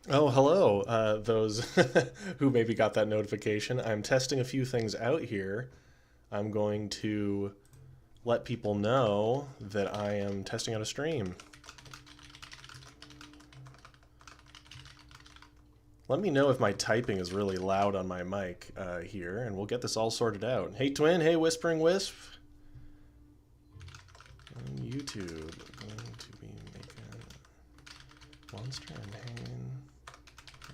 Oh, hello, those who maybe got that notification. I'm testing a few things out here. I'm going to let people know that I am testing out a stream. Let me know if my typing is really loud on my mic here, and we'll get this all sorted out. Hey, Twin. Hey, Whispering Wisp. On YouTube, going to be making Monster and hanging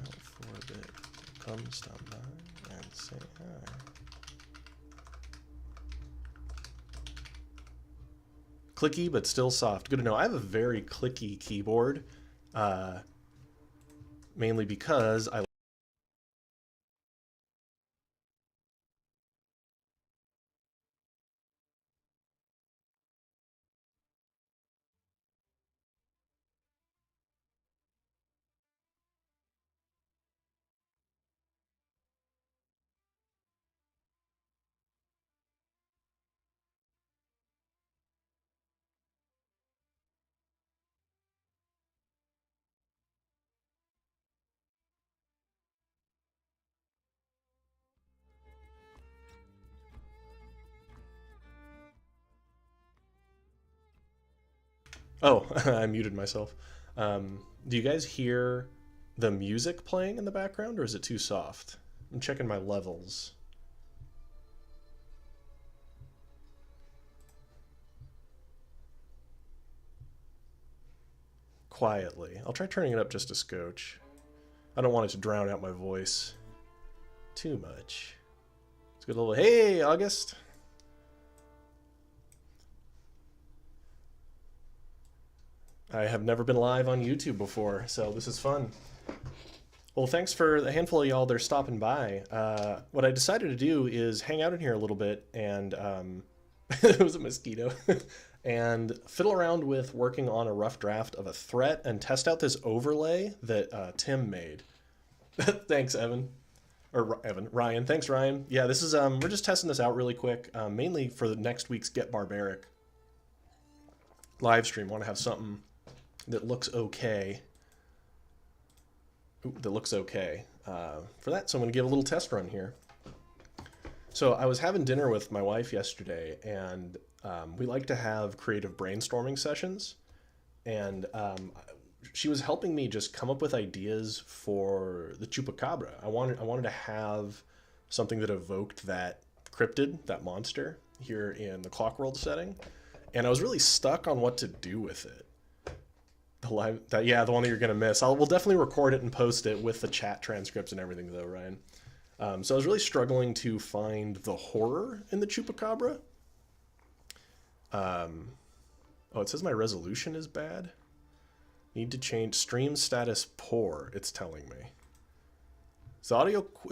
out for a bit. Come stop by and say hi. Clicky, but still soft. Good to know. I have a very clicky keyboard, uh, mainly because I. Oh, I muted myself. Do you guys hear the music playing in the background, or is it too soft? I'm checking my levels quietly. I'll try turning it up just a scotch. I don't want it to drown out my voice too much. It's a good little. Hey, August. I have never been live on YouTube before, so this is fun. Well, thanks for the handful of y'all that are stopping by. What I decided to do is hang out in here a little bit and it was a mosquito and fiddle around with working on a rough draft of a threat and test out this overlay that Tim made. Thanks, Evan. Or Evan, Ryan. Thanks, Ryan. Yeah, this is we're just testing this out really quick, mainly for the next week's Get Barbaric live stream. Want to have something that looks okay. Ooh, that looks okay for that. So I'm going to give a little test run here. So I was having dinner with my wife yesterday, and we like to have creative brainstorming sessions. And she was helping me just come up with ideas for the Chupacabra. I wanted to have something that evoked that cryptid, that monster, here in the Clockworld setting, and I was really stuck on what to do with it. The one that you're gonna miss. We'll definitely record it and post it with the chat transcripts and everything, though, Ryan. So I was really struggling to find the horror in the Chupacabra. Oh, it says my resolution is bad. Need to change stream status poor. It's telling me.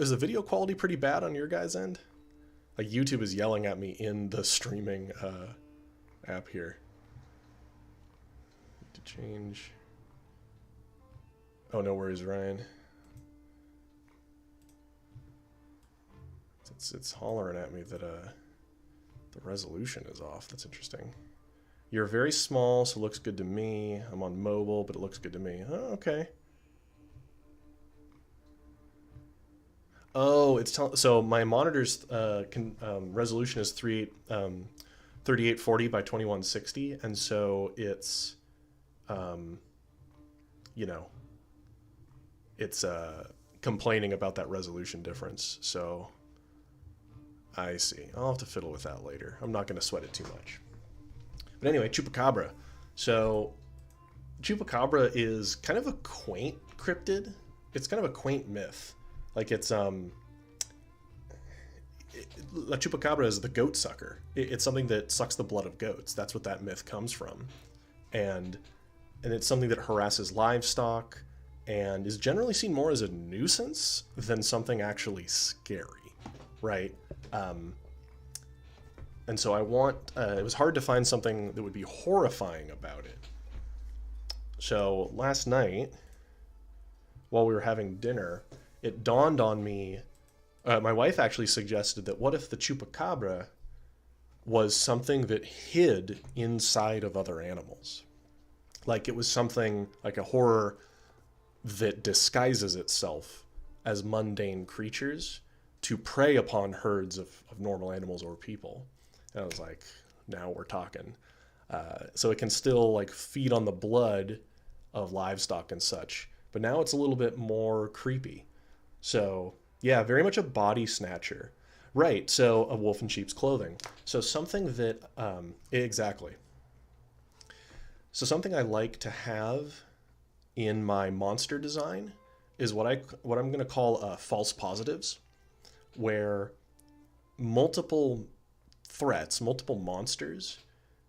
Is the video quality pretty bad on your guys' end? Like YouTube is yelling at me in the streaming app here. Need to change. Oh, no worries, Ryan. It's hollering at me that the resolution is off. That's interesting. You're very small, so it looks good to me. I'm on mobile, but it looks good to me. Oh, okay. Oh, so my monitor's resolution is 3840 by 2160, and so it's um, you know it's complaining about that resolution difference. So I see. I'll have to fiddle with that later. I'm not going to sweat it too much. But anyway, Chupacabra. So Chupacabra is kind of a quaint cryptid. It's kind of a quaint myth. Like La Chupacabra is the goat sucker. It's something that sucks the blood of goats. That's what that myth comes from, and it's something that harasses livestock and is generally seen more as a nuisance than something actually scary, right? And so it was hard to find something that would be horrifying about it. So last night, while we were having dinner, it dawned on me. My wife actually suggested that what if the Chupacabra was something that hid inside of other animals? Like it was something like a horror that disguises itself as mundane creatures to prey upon herds of normal animals or people. And I was like, now we're talking. So it can still like feed on the blood of livestock and such, but now it's a little bit more creepy. So yeah, very much a body snatcher. Right, so a wolf in sheep's clothing. So something that, exactly. So something I like to have in my monster design is what I'm going to call false positives, where multiple threats, multiple monsters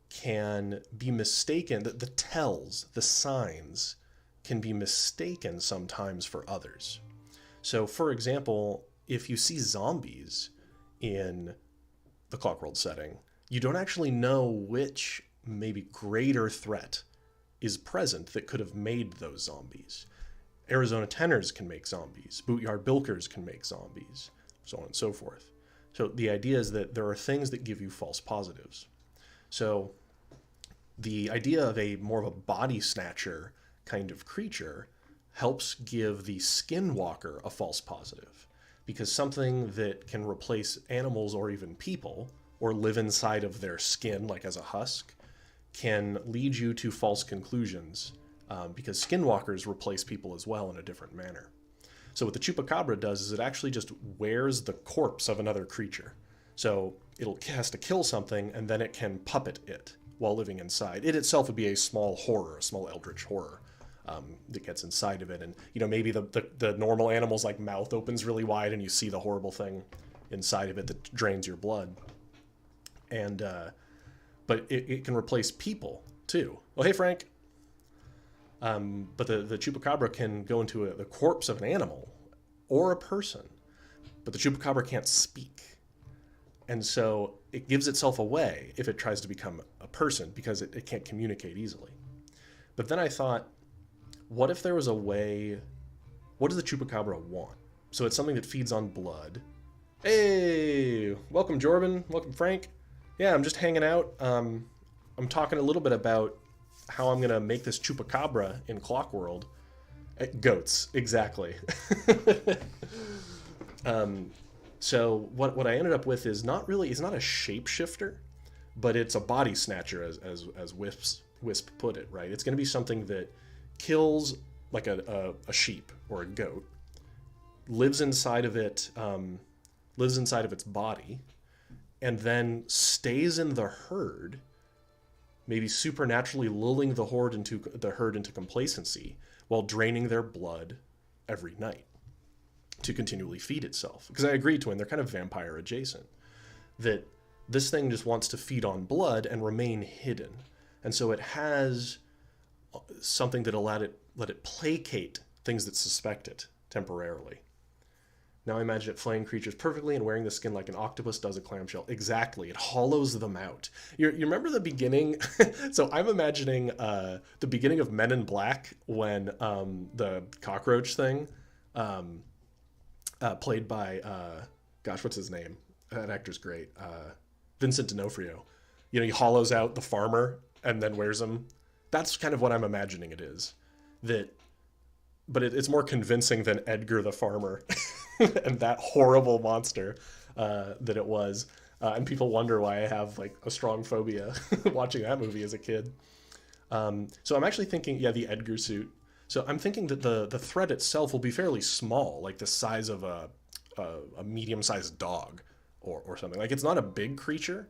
can be mistaken. The tells, the signs can be mistaken sometimes for others. So, for example, if you see zombies in the Clockworld setting, you don't actually know which maybe greater threat is present that could have made those zombies. Arizona Tenors can make zombies. Bootyard Bilkers can make zombies, so on and so forth. So the idea is that there are things that give you false positives. So the idea of a more of a body snatcher kind of creature helps give the skinwalker a false positive, because something that can replace animals or even people or live inside of their skin like as a husk can lead you to false conclusions, because skinwalkers replace people as well in a different manner. So what the Chupacabra does is it actually just wears the corpse of another creature. So has to kill something, and then it can puppet it while living inside. It itself would be a small horror, a small eldritch horror that gets inside of it. And, you know, maybe the normal animal's like mouth opens really wide and you see the horrible thing inside of it that drains your blood. And, but it can replace people too. Oh, hey, Frank. But the Chupacabra can go into the corpse of an animal or a person, but the Chupacabra can't speak. And so it gives itself away if it tries to become a person, because it can't communicate easily. But then I thought, what if there was a way, what does the Chupacabra want? So it's something that feeds on blood. Hey, welcome Jordan, welcome Frank. Yeah, I'm just hanging out. I'm talking a little bit about how I'm gonna make this Chupacabra in Clockworld. Goats, exactly. So what I ended up with is not a shapeshifter, but it's a body snatcher, as Wisp put it, right? It's gonna be something that kills like a sheep or a goat, lives inside of its body, and then stays in the herd, maybe supernaturally lulling the herd into complacency while draining their blood every night to continually feed itself. Because I agree, Twin, they're kind of vampire adjacent. That this thing just wants to feed on blood and remain hidden. And so it has something that'll let it placate things that suspect it temporarily. Now I imagine it flaying creatures perfectly and wearing the skin like an octopus does a clamshell. Exactly. It hollows them out. You remember the beginning? So I'm imagining the beginning of Men in Black when the cockroach thing, played by, gosh, what's his name? That actor's great. Vincent D'Onofrio. You know, he hollows out the farmer and then wears them. That's kind of what I'm imagining it is. But it's more convincing than Edgar the farmer and that horrible monster that it was. And people wonder why I have like a strong phobia watching that movie as a kid. So I'm actually thinking, yeah, the Edgar suit. So I'm thinking that the threat itself will be fairly small, like the size of a medium-sized dog or something. Like it's not a big creature,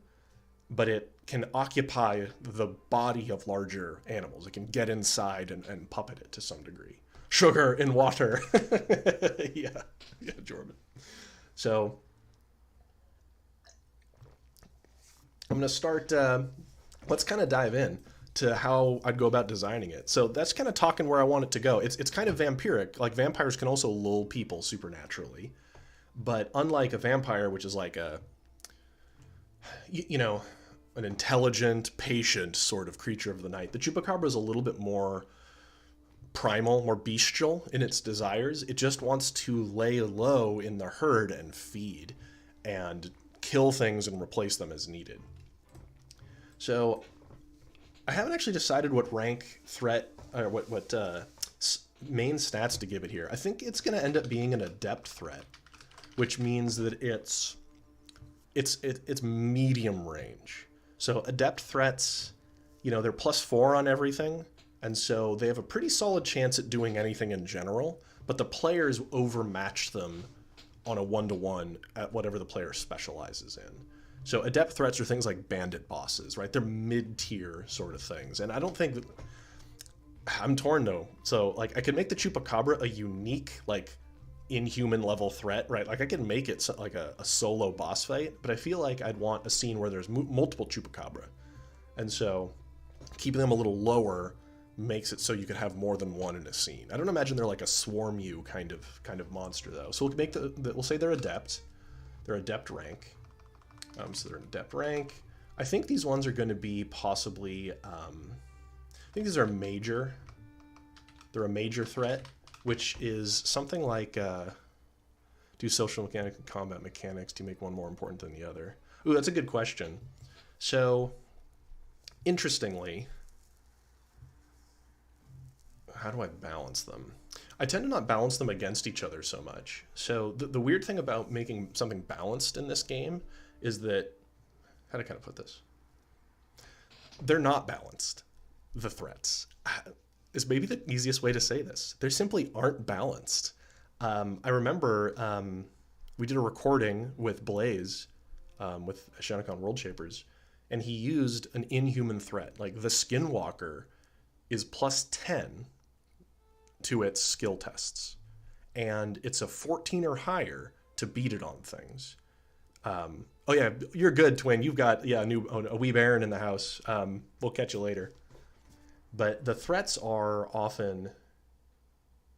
but it can occupy the body of larger animals. It can get inside and puppet it to some degree. Sugar in water. yeah, Jordan. So I'm going to start, let's kind of dive in to how I'd go about designing it. So that's kind of talking where I want it to go. It's kind of vampiric. Like vampires can also lull people supernaturally. But unlike a vampire, which is like an intelligent, patient sort of creature of the night, the Chupacabra is a little bit more primal, more bestial in its desires. It just wants to lay low in the herd and feed and kill things and replace them as needed. So I haven't actually decided what rank threat or what main stats to give it here. I think it's going to end up being an adept threat, which means that it's medium range. So adept threats, you know, they're +4 on everything, and so they have a pretty solid chance at doing anything in general, but the players overmatch them on a 1-to-1 at whatever the player specializes in. So adept threats are things like bandit bosses, right? They're mid-tier sort of things. And I don't think that... I'm torn, though. So, like, I could make the Chupacabra a unique, like, inhuman level threat, right? Like, I could make it like a solo boss fight, but I feel like I'd want a scene where there's multiple Chupacabra. And so keeping them a little lower makes it so you could have more than one in a scene. I don't imagine they're like a swarm you kind of monster, though. So we'll make we'll say they're adept. They're adept rank. So they're an adept rank. I think these ones are going to be possibly... I think these are major. They're a major threat, which is something like do social mechanics and combat mechanics to make one more important than the other? Ooh, that's a good question. So, interestingly, how do I balance them? I tend to not balance them against each other so much. So the weird thing about making something balanced in this game is that, how do I kind of put this? They're not balanced, the threats. Is maybe the easiest way to say this. They simply aren't balanced. I remember we did a recording with Blaze, with Shanakon World Shapers, and he used an inhuman threat. Like the Skinwalker is +10 to its skill tests, and it's a 14 or higher to beat it on things. Oh yeah, you're good, Twin. You've got a wee baron in the house. We'll catch you later. But the threats are often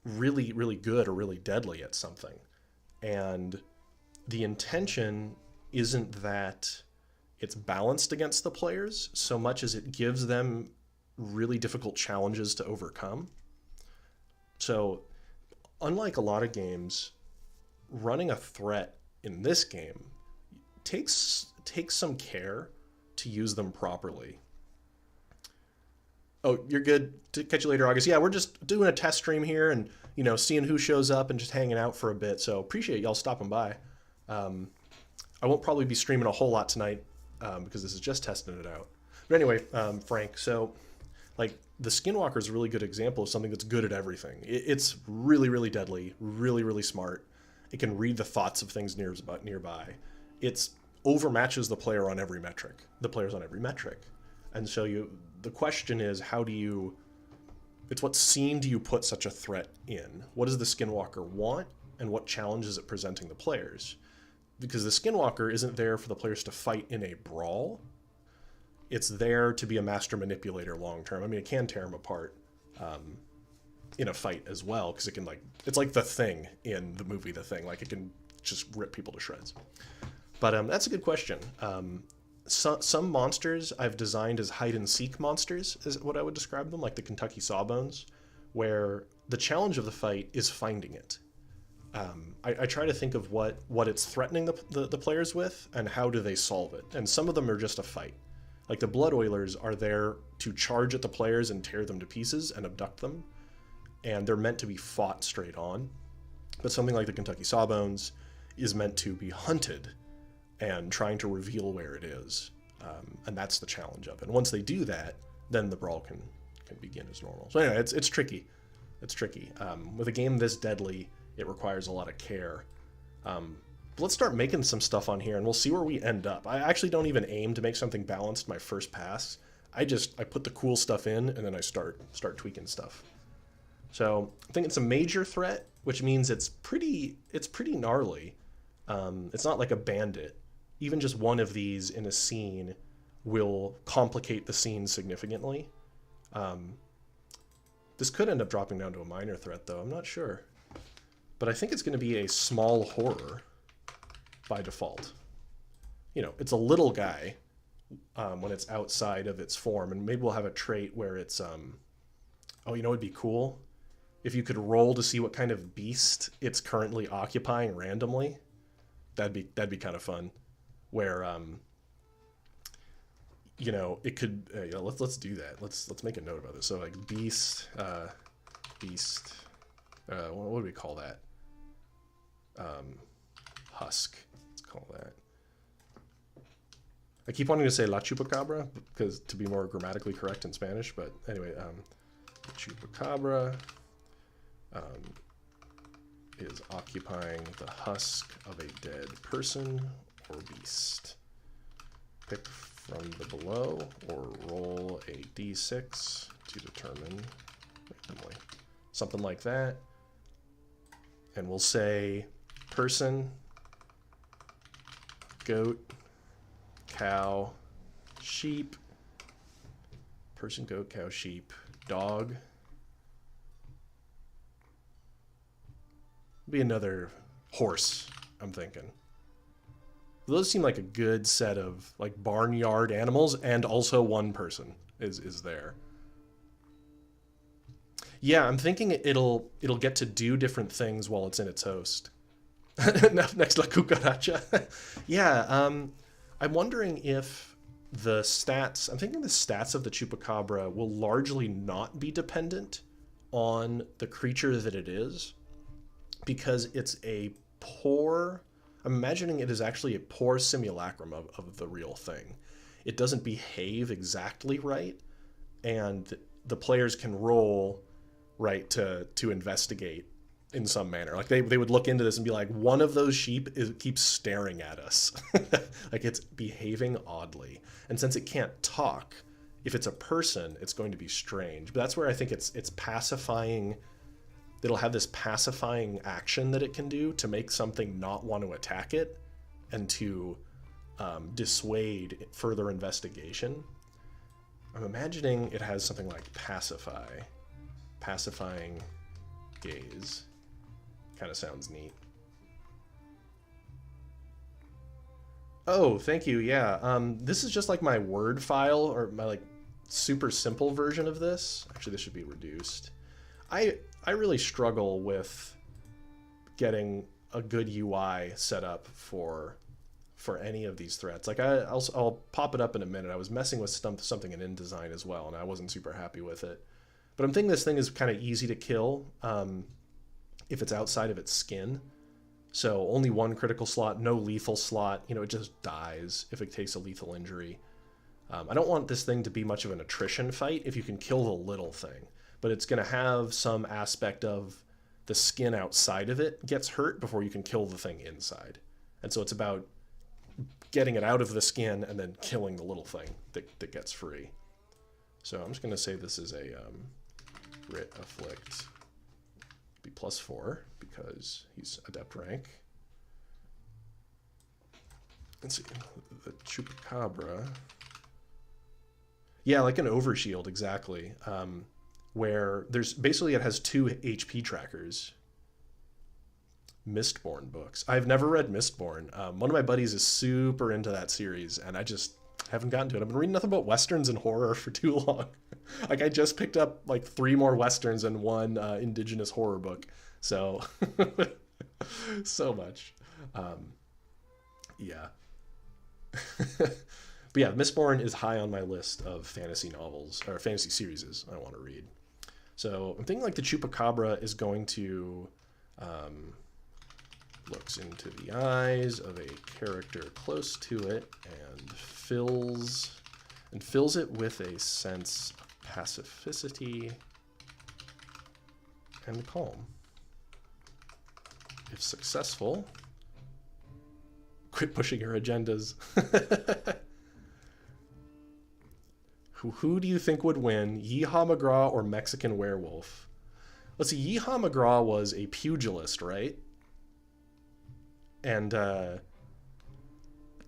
really, really good or really deadly at something. And the intention isn't that it's balanced against the players so much as it gives them really difficult challenges to overcome. So unlike a lot of games, running a threat in this game takes some care to use them properly. Oh, you're good. To catch you later, August. Yeah, we're just doing a test stream here and, you know, seeing who shows up and just hanging out for a bit. So appreciate y'all stopping by. I won't probably be streaming a whole lot tonight because this is just testing it out. But anyway, Frank, so like the Skinwalker is a really good example of something that's good at everything. It's really, really deadly, really, really smart. It can read the thoughts of things nearby. It's overmatches the player on every metric. The player's on every metric. And so the question is, it's what scene do you put such a threat in? What does the Skinwalker want, and what challenge is it presenting the players? Because the Skinwalker isn't there for the players to fight in a brawl. It's there to be a master manipulator long term. I mean, it can tear them apart in a fight as well, because it can it's like The Thing in the movie The Thing. Like it can just rip people to shreds. But that's a good question. Some monsters I've designed as hide-and-seek monsters, is what I would describe them, like the Kentucky Sawbones, where the challenge of the fight is finding it. I try to think of what it's threatening the players with, and how do they solve it. And some of them are just a fight. Like the Blood Oilers are there to charge at the players and tear them to pieces and abduct them, and they're meant to be fought straight on. But something like the Kentucky Sawbones is meant to be hunted and trying to reveal where it is. And that's the challenge of it. And once they do that, then the brawl can begin as normal. So anyway, it's tricky. It's tricky. With a game this deadly, it requires a lot of care. But let's start making some stuff on here, and we'll see where we end up. I actually don't even aim to make something balanced my first pass. I put the cool stuff in, and then I start tweaking stuff. So I think it's a major threat, which means it's pretty gnarly. It's not like a bandit. Even just one of these in a scene will complicate the scene significantly. This could end up dropping down to a minor threat, though. I'm not sure. But I think it's going to be a small horror by default. You know, it's a little guy when it's outside of its form. And maybe we'll have a trait where it's... oh, you know what would be cool? If you could roll to see what kind of beast it's currently occupying randomly. That'd be kind of fun. Where you know, it could let's do that. Let's make a note about this. So like beast What do we call that? Husk. Let's call that. I keep wanting to say La Chupacabra because to be more grammatically correct in Spanish, but anyway, the Chupacabra is occupying the husk of a dead person or beast. Pick from the below or roll a d6 to determine randomly. Something like that. And we'll say person, goat, cow, sheep, person, goat, cow, sheep, dog. Be another horse, I'm thinking. Those seem like a good set of like barnyard animals, and also one person is there. Yeah, I'm thinking it'll get to do different things while it's in its host. Next, La Cucaracha. Yeah, I'm wondering if the stats, I'm thinking the stats of the Chupacabra will largely not be dependent on the creature that it is, because it's a poor, I'm imagining it is actually a poor simulacrum of the real thing. It doesn't behave exactly right, and the players can roll right to investigate in some manner. Like they would look into this and be like, one of those sheep keeps staring at us. Like it's behaving oddly. And since it can't talk, if it's a person, it's going to be strange. But that's where I think it's pacifying. It'll have this pacifying action that it can do to make something not want to attack it and to dissuade further investigation. I'm imagining it has something like pacifying gaze. Kind of sounds neat. Oh, thank you. Yeah. This is just like my Word file, or my like super simple version of this. Actually, this should be reduced. I really struggle with getting a good UI set up for any of these threats. Like I'll pop it up in a minute. I was messing with something in InDesign as well, and I wasn't super happy with it. But I'm thinking this thing is kind of easy to kill if it's outside of its skin. So only one critical slot, no lethal slot. You know, it just dies if it takes a lethal injury. I don't want this thing to be much of an attrition fight if you can kill the little thing. But it's going to have some aspect of the skin outside of it gets hurt before you can kill the thing inside. And so it's about getting it out of the skin and then killing the little thing that gets free. So I'm just going to say this is a Writ Afflict be +4 because he's adept rank. Let's see, the Chupacabra. Yeah, like an overshield, exactly. Where there's basically, it has 2 HP trackers. Mistborn books. I've never read Mistborn. One of my buddies is super into that series, and I just haven't gotten to it. I've been reading nothing but Westerns and horror for too long. Like I just picked up like 3 more Westerns and 1 indigenous horror book. So, so much. Yeah. But yeah, Mistborn is high on my list of fantasy novels, or fantasy series I want to read. So I'm thinking like the Chupacabra is going to looks into the eyes of a character close to it and fills it with a sense of pacificity and calm. If successful, quit pushing your agendas. Who do you think would win, Yeehaw McGraw or Mexican Werewolf? Let's see, Yeehaw McGraw was a pugilist, right? And to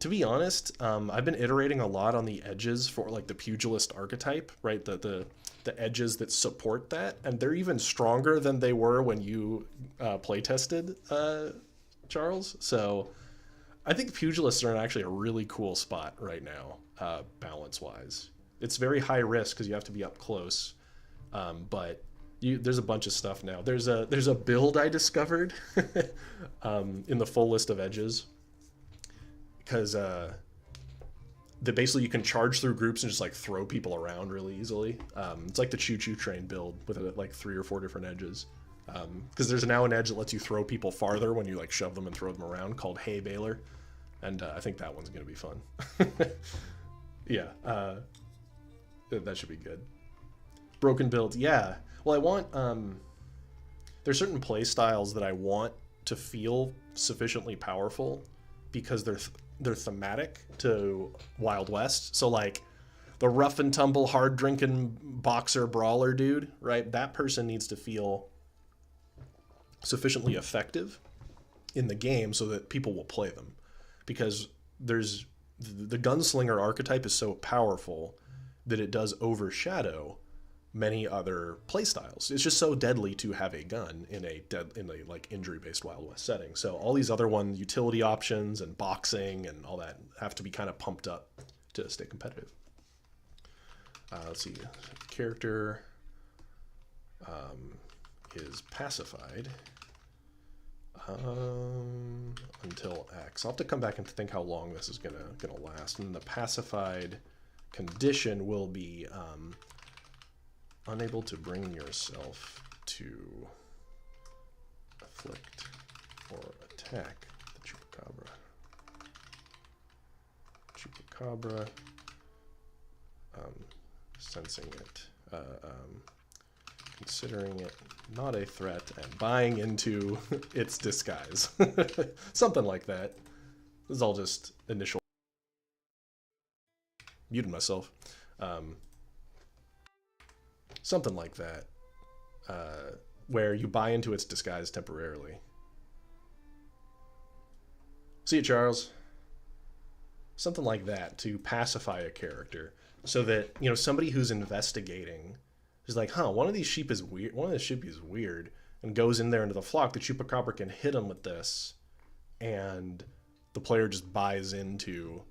be honest, I've been iterating a lot on the edges for like the pugilist archetype, right? The edges that support that, and they're even stronger than they were when you playtested, Charles. So I think pugilists are in actually a really cool spot right now, balance-wise. It's very high risk because you have to be up close, but there's a bunch of stuff now. There's a build I discovered in the full list of edges, because basically you can charge through groups and just like throw people around really easily. It's like the choo-choo train build with like 3 or 4 different edges. Because there's now an edge that lets you throw people farther when you like shove them and throw them around, called Hay Baler, and I think that one's gonna be fun. Yeah, that should be good. Broken builds, yeah. Well, I want there's certain play styles that I want to feel sufficiently powerful because they're thematic to Wild West. So like the rough and tumble, hard drinking boxer brawler dude, right? That person needs to feel sufficiently effective in the game so that people will play them, because there's the gunslinger archetype is so powerful that it does overshadow many other playstyles. It's just so deadly to have a gun in a like injury-based Wild West setting. So all these other utility options and boxing and all that have to be kind of pumped up to stay competitive. Let's see, character is pacified until X. I'll have to come back and think how long this is gonna last. And the pacified condition will be unable to bring yourself to afflict or attack the Chupacabra. Chupacabra, sensing it, considering it not a threat, and buying into its disguise. Something like that. This is all just initial. Muted myself. Something like that, where you buy into its disguise temporarily. See it, Charles? Something like that to pacify a character, so that, you know, somebody who's investigating is like, huh, one of these sheep is weird. One of the sheep is weird, and goes in there into the flock. The Chupacabra can hit him with this, and the player just buys into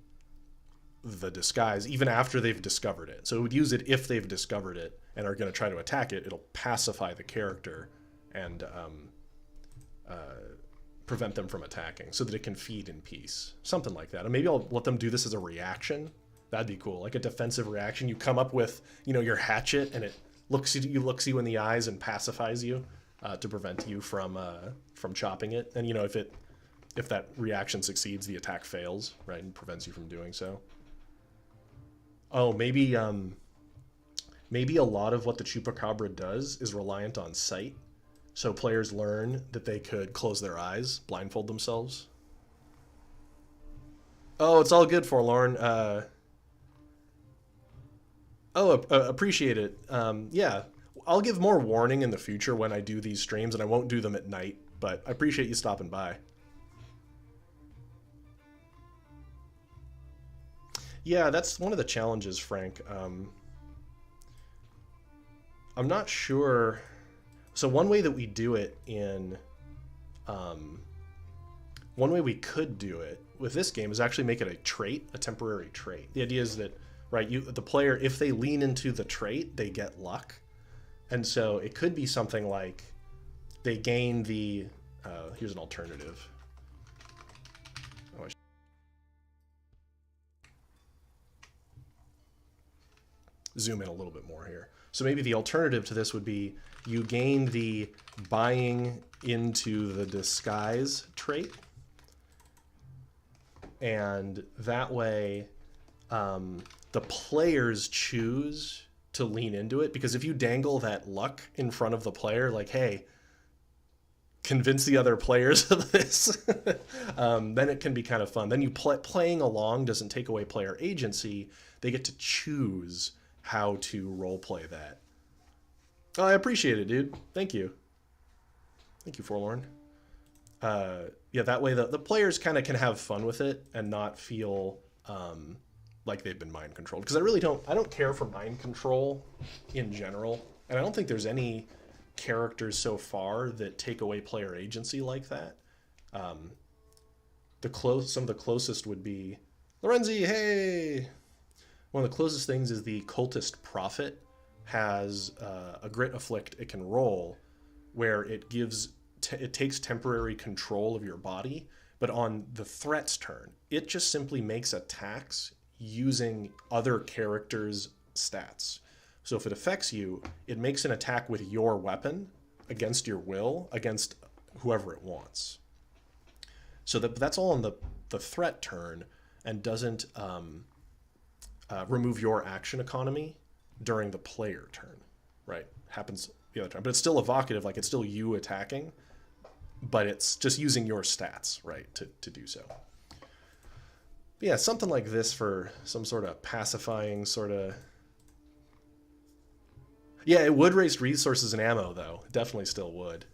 the disguise even after they've discovered it. So it would use it if they've discovered it and are going to try to attack it. It'll pacify the character and prevent them from attacking so that it can feed in peace. Something like that. And maybe I'll let them do this as a reaction. That'd be cool. Like a defensive reaction. You come up with, you know, your hatchet, and it looks you in the eyes and pacifies you to prevent you from chopping it. And, you know, if that reaction succeeds, the attack fails, right, and prevents you from doing so. Oh, maybe maybe a lot of what the Chupacabra does is reliant on sight. So players learn that they could close their eyes, blindfold themselves. Oh, it's all good, Forlorn. Appreciate it. Yeah, I'll give more warning in the future when I do these streams, and I won't do them at night, but I appreciate you stopping by. Yeah, that's one of the challenges, Frank. I'm not sure. So one way that we do it in, one way we could do it with this game is actually make it a trait, a temporary trait. The idea is that, right, the player, if they lean into the trait, they get luck. And so it could be something like they gain the, here's an alternative. Oh, zoom in a little bit more here. So maybe the alternative to this would be you gain the buying into the disguise trait, and that way the players choose to lean into it, because if you dangle that luck in front of the player, like, hey, convince the other players of this, then it can be kind of fun. Then you playing along doesn't take away player agency. They get to choose how to roleplay that. Oh, I appreciate it, dude. Thank you. Thank you, Forlorn. Yeah, that way the players kind of can have fun with it and not feel like they've been mind controlled. Because I don't care for mind control in general. And I don't think there's any characters so far that take away player agency like that. Some of the closest would be Lorenzi, hey! One of the closest things is the Cultist Prophet has a grit afflict it can roll, where it takes temporary control of your body, but on the threat's turn, it just simply makes attacks using other characters' stats. So if it affects you, it makes an attack with your weapon, against your will against whoever it wants. So that's all on the threat turn, and doesn't remove your action economy during the player turn, right? Happens the other turn, but it's still evocative, like it's still you attacking, but it's just using your stats, right, to do so. But yeah, something like this for some sort of pacifying sort of... Yeah, it would waste resources and ammo, though. It definitely still would.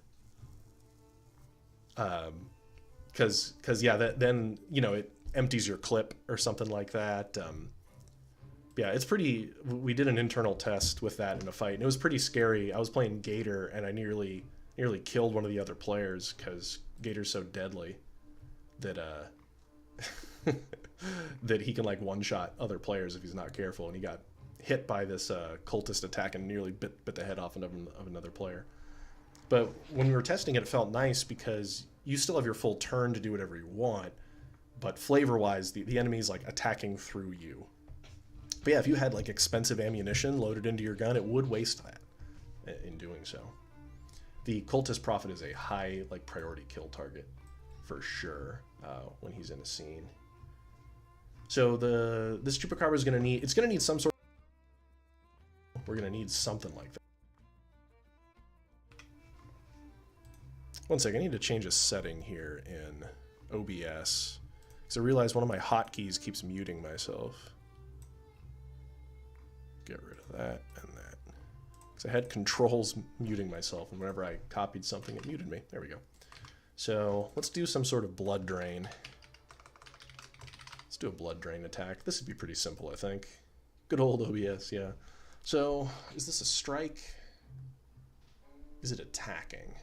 Because yeah, then, you know, it empties your clip or something like that. Yeah, it's pretty... We did an internal test with that in a fight, and it was pretty scary. I was playing Gator, and I nearly killed one of the other players because Gator's so deadly that that he can like one-shot other players if he's not careful, and he got hit by this cultist attack and nearly bit the head off of another player. But when we were testing it, it felt nice because you still have your full turn to do whatever you want, but flavor-wise, the enemy's like attacking through you. But yeah, if you had like expensive ammunition loaded into your gun, it would waste that in doing so. The cultist prophet is a high like priority kill target for sure when he's in a scene. So this Chupacabra is going to need some sort of... We're going to need something like that. One second, I need to change a setting here in OBS because I realized one of my hotkeys keeps muting myself. Get rid of that and that. Because I had controls muting myself, and whenever I copied something, it muted me. There we go. So let's do some sort of blood drain. Let's do a blood drain attack. This would be pretty simple, I think. Good old OBS, yeah. So, is this a strike? Is it attacking?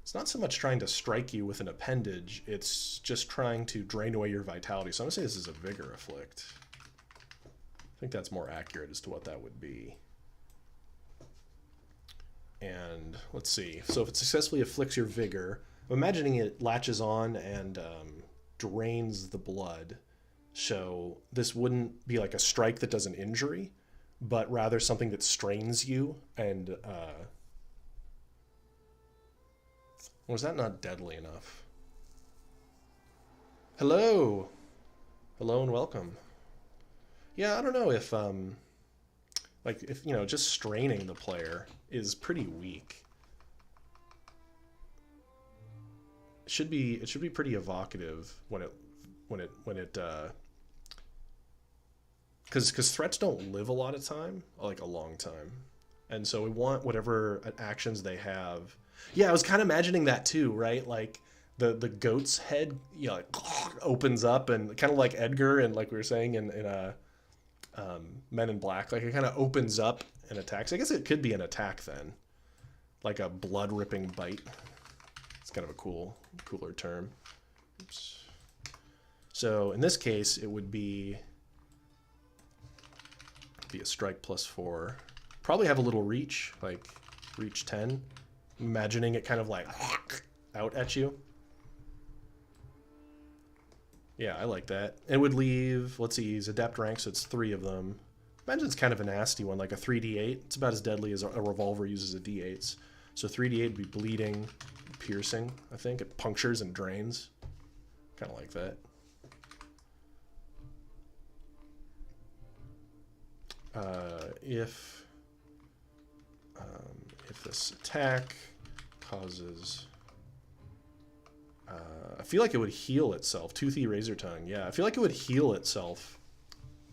It's not so much trying to strike you with an appendage, it's just trying to drain away your vitality. So I'm going to say this is a vigor afflict. I think that's more accurate as to what that would be. And let's see. So if it successfully afflicts your vigor, I'm imagining it latches on and drains the blood. So this wouldn't be like a strike that does an injury, but rather something that strains you and... Was that not deadly enough? Hello! Hello and welcome. Yeah, I don't know if, like, if, you know, just straining the player is pretty weak. It should be pretty evocative because threats don't live a lot of time, like a long time. And so we want whatever actions they have. Yeah, I was kind of imagining that too, right? Like the goat's head, you know, like, opens up, and kind of like Edgar, and like we were saying in Men in Black, like it kind of opens up and attacks. I guess it could be an attack then, like a blood ripping bite. It's kind of a cooler term. Oops. So in this case, it would be a strike +4. Probably have a little reach, like reach 10. Imagining it kind of like out at you. Yeah, I like that. It would leave, let's see, he's adept rank, so it's 3 of them. Imagine it's kind of a nasty one, like a 3d8. It's about as deadly as a revolver uses a d8s. So 3d8 would be bleeding, piercing, I think. It punctures and drains. Kind of like that. If this attack causes... I feel like it would heal itself. Toothy Razor Tongue, yeah. I feel like it would heal itself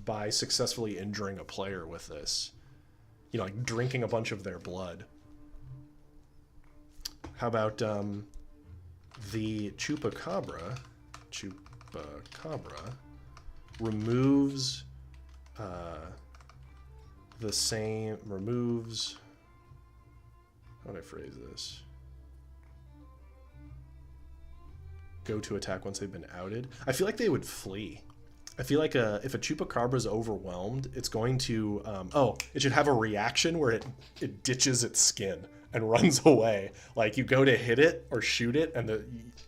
by successfully injuring a player with this. You know, like drinking a bunch of their blood. How about the Chupacabra? Chupacabra removes the same... Removes... How do I phrase this? Go to attack once they've been outed. I feel like they would flee. I feel like if a Chupacabra is overwhelmed, it's going to... it should have a reaction where it ditches its skin and runs away. Like, you go to hit it or shoot it, and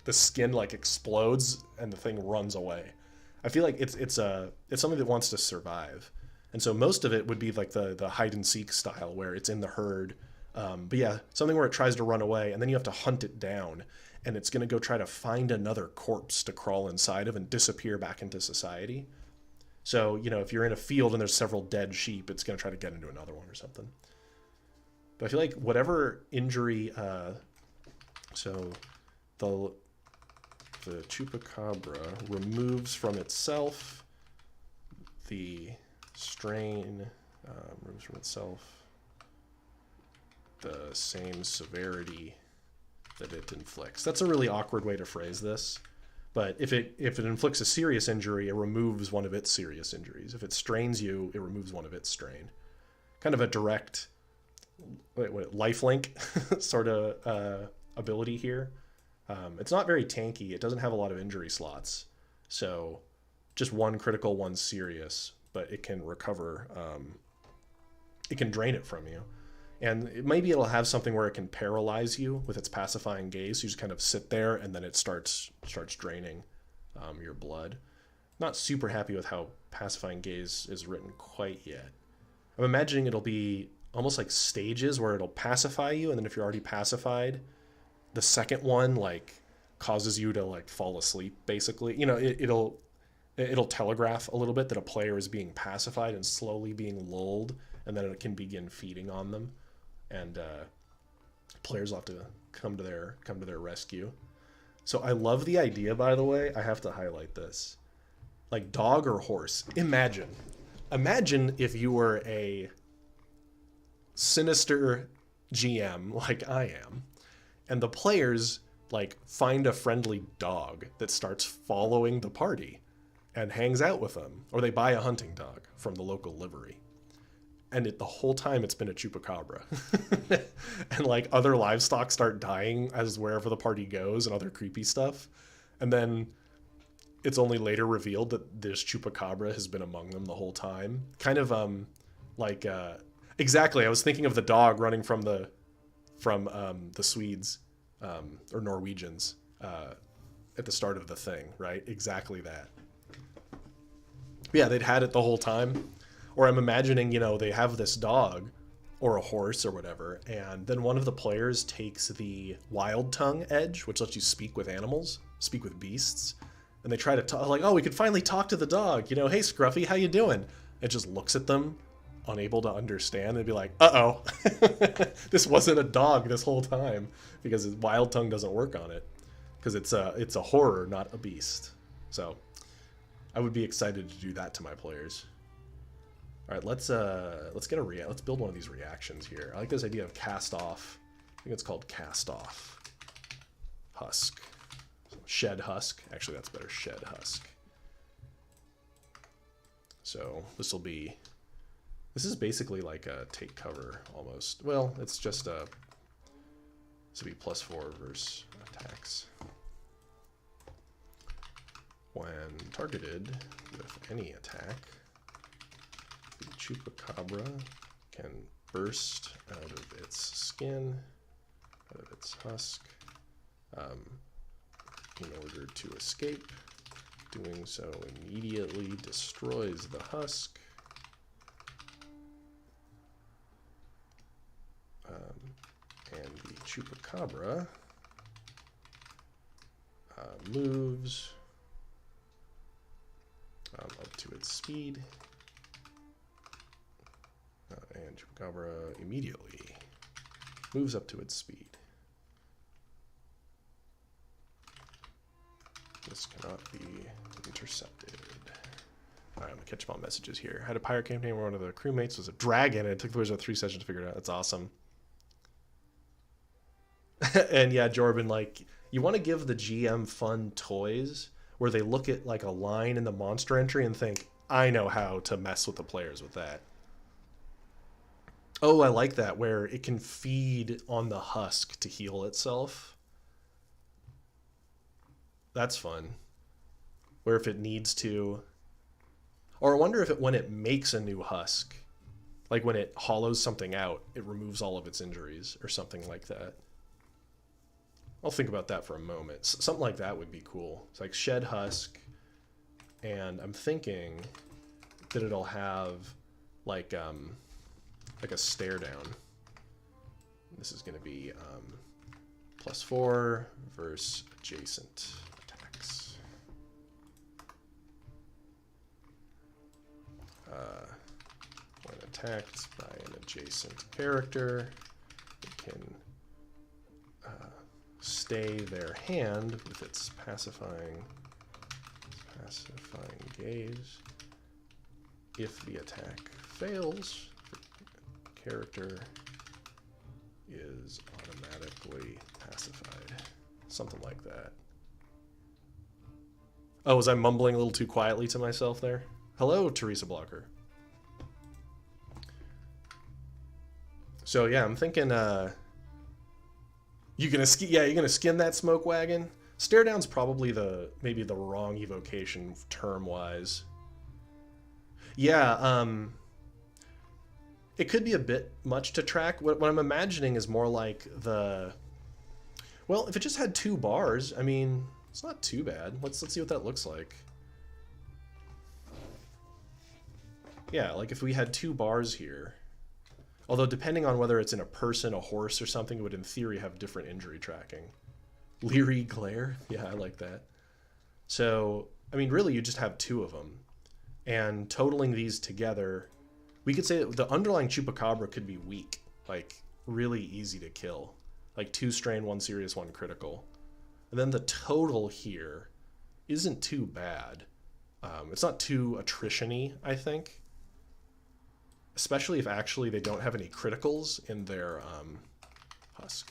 the skin, like, explodes, and the thing runs away. I feel like it's something that wants to survive. And so most of it would be like the hide and seek style where it's in the herd. But yeah, something where it tries to run away and then you have to hunt it down, and it's going to go try to find another corpse to crawl inside of and disappear back into society. So, you know, if you're in a field and there's several dead sheep, it's going to try to get into another one or something. But I feel like whatever injury, so the Chupacabra removes from itself the strain, removes from itself the same severity that it inflicts. That's a really awkward way to phrase this. But if it inflicts a serious injury, it removes one of its serious injuries. If it strains you, it removes one of its strain. Kind of a direct lifelink sort of ability here. It's not very tanky. It doesn't have a lot of injury slots. So just one critical, one serious, but it can recover. It can drain it from you. And maybe it'll have something where it can paralyze you with its pacifying gaze. You just kind of sit there and then it starts draining your blood. Not super happy with how pacifying gaze is written quite yet. I'm imagining it'll be almost like stages where it'll pacify you, and then if you're already pacified, the second one like causes you to like fall asleep basically. You know, it'll telegraph a little bit that a player is being pacified and slowly being lulled, and then it can begin feeding on them. And players will have to come to their rescue. So I love the idea, by the way. I have to highlight this. Like dog or horse. Imagine if you were a sinister GM like I am, and the players like find a friendly dog that starts following the party and hangs out with them, or they buy a hunting dog from the local livery. And the whole time it's been a Chupacabra. And like other livestock start dying as wherever the party goes and other creepy stuff. And then it's only later revealed that this Chupacabra has been among them the whole time. Kind of exactly. I was thinking of the dog running from the Swedes or Norwegians at the start of the thing, right? Exactly that. Yeah, they'd had it the whole time. Or I'm imagining, you know, they have this dog or a horse or whatever, and then one of the players takes the wild tongue edge, which lets you speak with animals, speak with beasts, and they try to talk, like, oh, we could finally talk to the dog, you know, hey, Scruffy, how you doing? It just looks at them, unable to understand, and be like, uh-oh, this wasn't a dog this whole time, because wild tongue doesn't work on it, because it's a horror, not a beast. So I would be excited to do that to my players. All right, let's build one of these reactions here. I like this idea of cast off. I think it's called cast off. Husk. So shed husk. Actually, that's better. Shed husk. So this is basically like a take cover almost. Well, it's just this will be +4 versus attacks. When targeted with any attack, the Chupacabra can burst out of its skin, out of its husk, in order to escape. Doing so immediately destroys the husk. And the Chupacabra moves up to its speed. And Chupacabra immediately moves up to its speed. This cannot be intercepted. All right, I'm gonna catch up on messages here. I had a pirate campaign where one of the crewmates was a dragon, and it took the wizard 3 sessions to figure it out. That's awesome. And yeah, Jordan, like, you want to give the GM fun toys where they look at like a line in the monster entry and think, I know how to mess with the players with that. Oh, I like that, where it can feed on the husk to heal itself. That's fun. Where if it needs to... Or I wonder if when it makes a new husk, like when it hollows something out, it removes all of its injuries or something like that. I'll think about that for a moment. Something like that would be cool. It's like shed husk, and I'm thinking that it'll have like a stare down. This is going to be +4 versus adjacent attacks. When attacked by an adjacent character, it can stay their hand with its pacifying gaze. If the attack fails, the character is automatically pacified. Something like that. Oh, was I mumbling a little too quietly to myself there? Hello, Teresa Blocker. So yeah, I'm thinking you're gonna skin that smoke wagon? Stare down's probably maybe the wrong evocation term wise. Yeah, it could be a bit much to track. What I'm imagining is more like well, if it just had 2 bars, I mean, it's not too bad. Let's see what that looks like. Yeah, like if we had 2 bars here. Although depending on whether it's in a person, a horse, or something, it would in theory have different injury tracking. Leery glare? Yeah, I like that. So, I mean, really you just have 2 of them. And totaling these together, we could say that the underlying Chupacabra could be weak. Like, really easy to kill. Like 2 strain, 1 serious, 1 critical. And then the total here isn't too bad. It's not too attrition-y, I think. Especially if actually they don't have any criticals in their husk.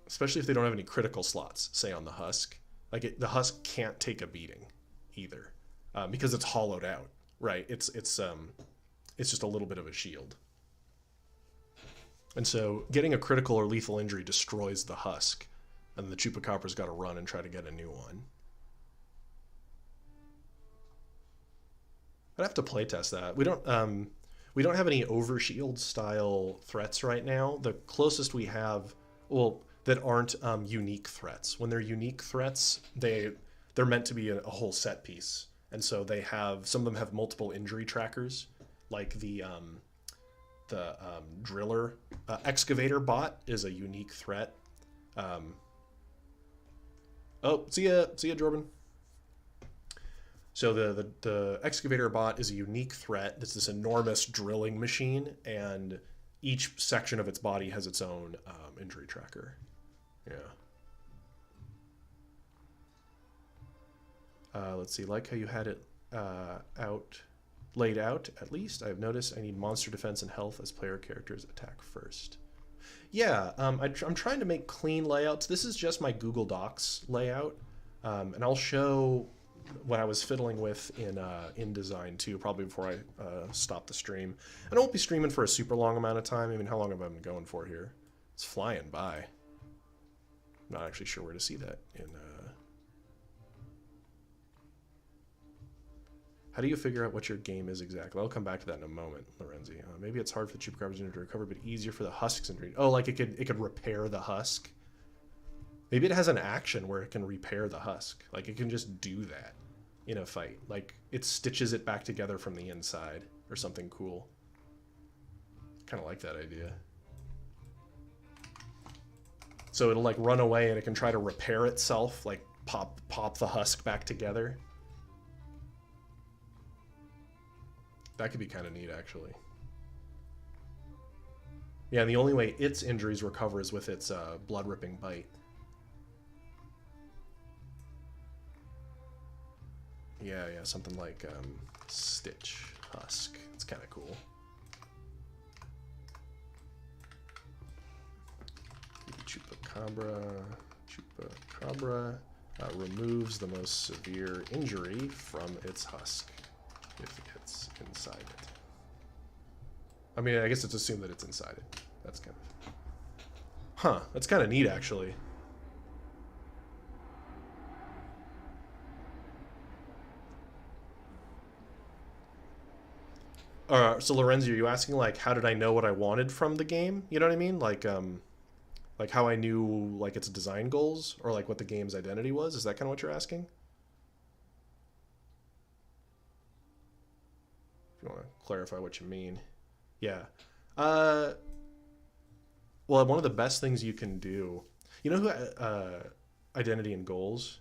Especially if they don't have any critical slots, say on the husk. Like the husk can't take a beating either, because it's hollowed out, right? It's just a little bit of a shield. And so getting a critical or lethal injury destroys the husk, and the Chupacabra's got to run and try to get a new one. I'd have to playtest that. We don't have any overshield style threats right now. The closest we have, well, that aren't unique threats. When they're unique threats, they're meant to be a whole set piece, and so they have, some of them have multiple injury trackers, like the driller excavator bot is a unique threat. Oh, see ya, Jordan. So the excavator bot is a unique threat. It's this enormous drilling machine, and each section of its body has its own injury tracker. Yeah. Let's see, like how you had it laid out, at least. I've noticed I need monster defense and health as player characters attack first. Yeah, I'm trying to make clean layouts. This is just my Google Docs layout, and I'll show what I was fiddling with in InDesign too, probably before I stop the stream. And I won't be streaming for a super long amount of time. I mean, how long have I been going for here? It's flying by. I'm not actually sure where to see that in... How do you figure out what your game is exactly? I'll come back to that in a moment, Lorenzi. Maybe it's hard for the Chupacabra's injury to recover, but easier for the husk's injury. Oh, like it could repair the husk? Maybe it has an action where it can repair the husk. Like it can just do that in a fight. Like it stitches it back together from the inside or something cool. Kind of like that idea. So it'll like run away and it can try to repair itself, like pop the husk back together. That could be kind of neat, actually. Yeah, and the only way its injuries recover is with its blood-ripping bite. Yeah, something like Stitch Husk. It's kind of cool. Chupacabra removes the most severe injury from its husk if it's inside it. I mean, I guess it's assumed that it's inside it. That's kind of... Huh, that's kind of neat, actually. So Lorenzo, are you asking, like, how did I know what I wanted from the game? You know what I mean? Like how I knew, like, its design goals? Or, like, what the game's identity was? Is that kind of what you're asking? If you you want to clarify what you mean. Yeah. Well, one of the best things you can do, you know who Identity and Goals?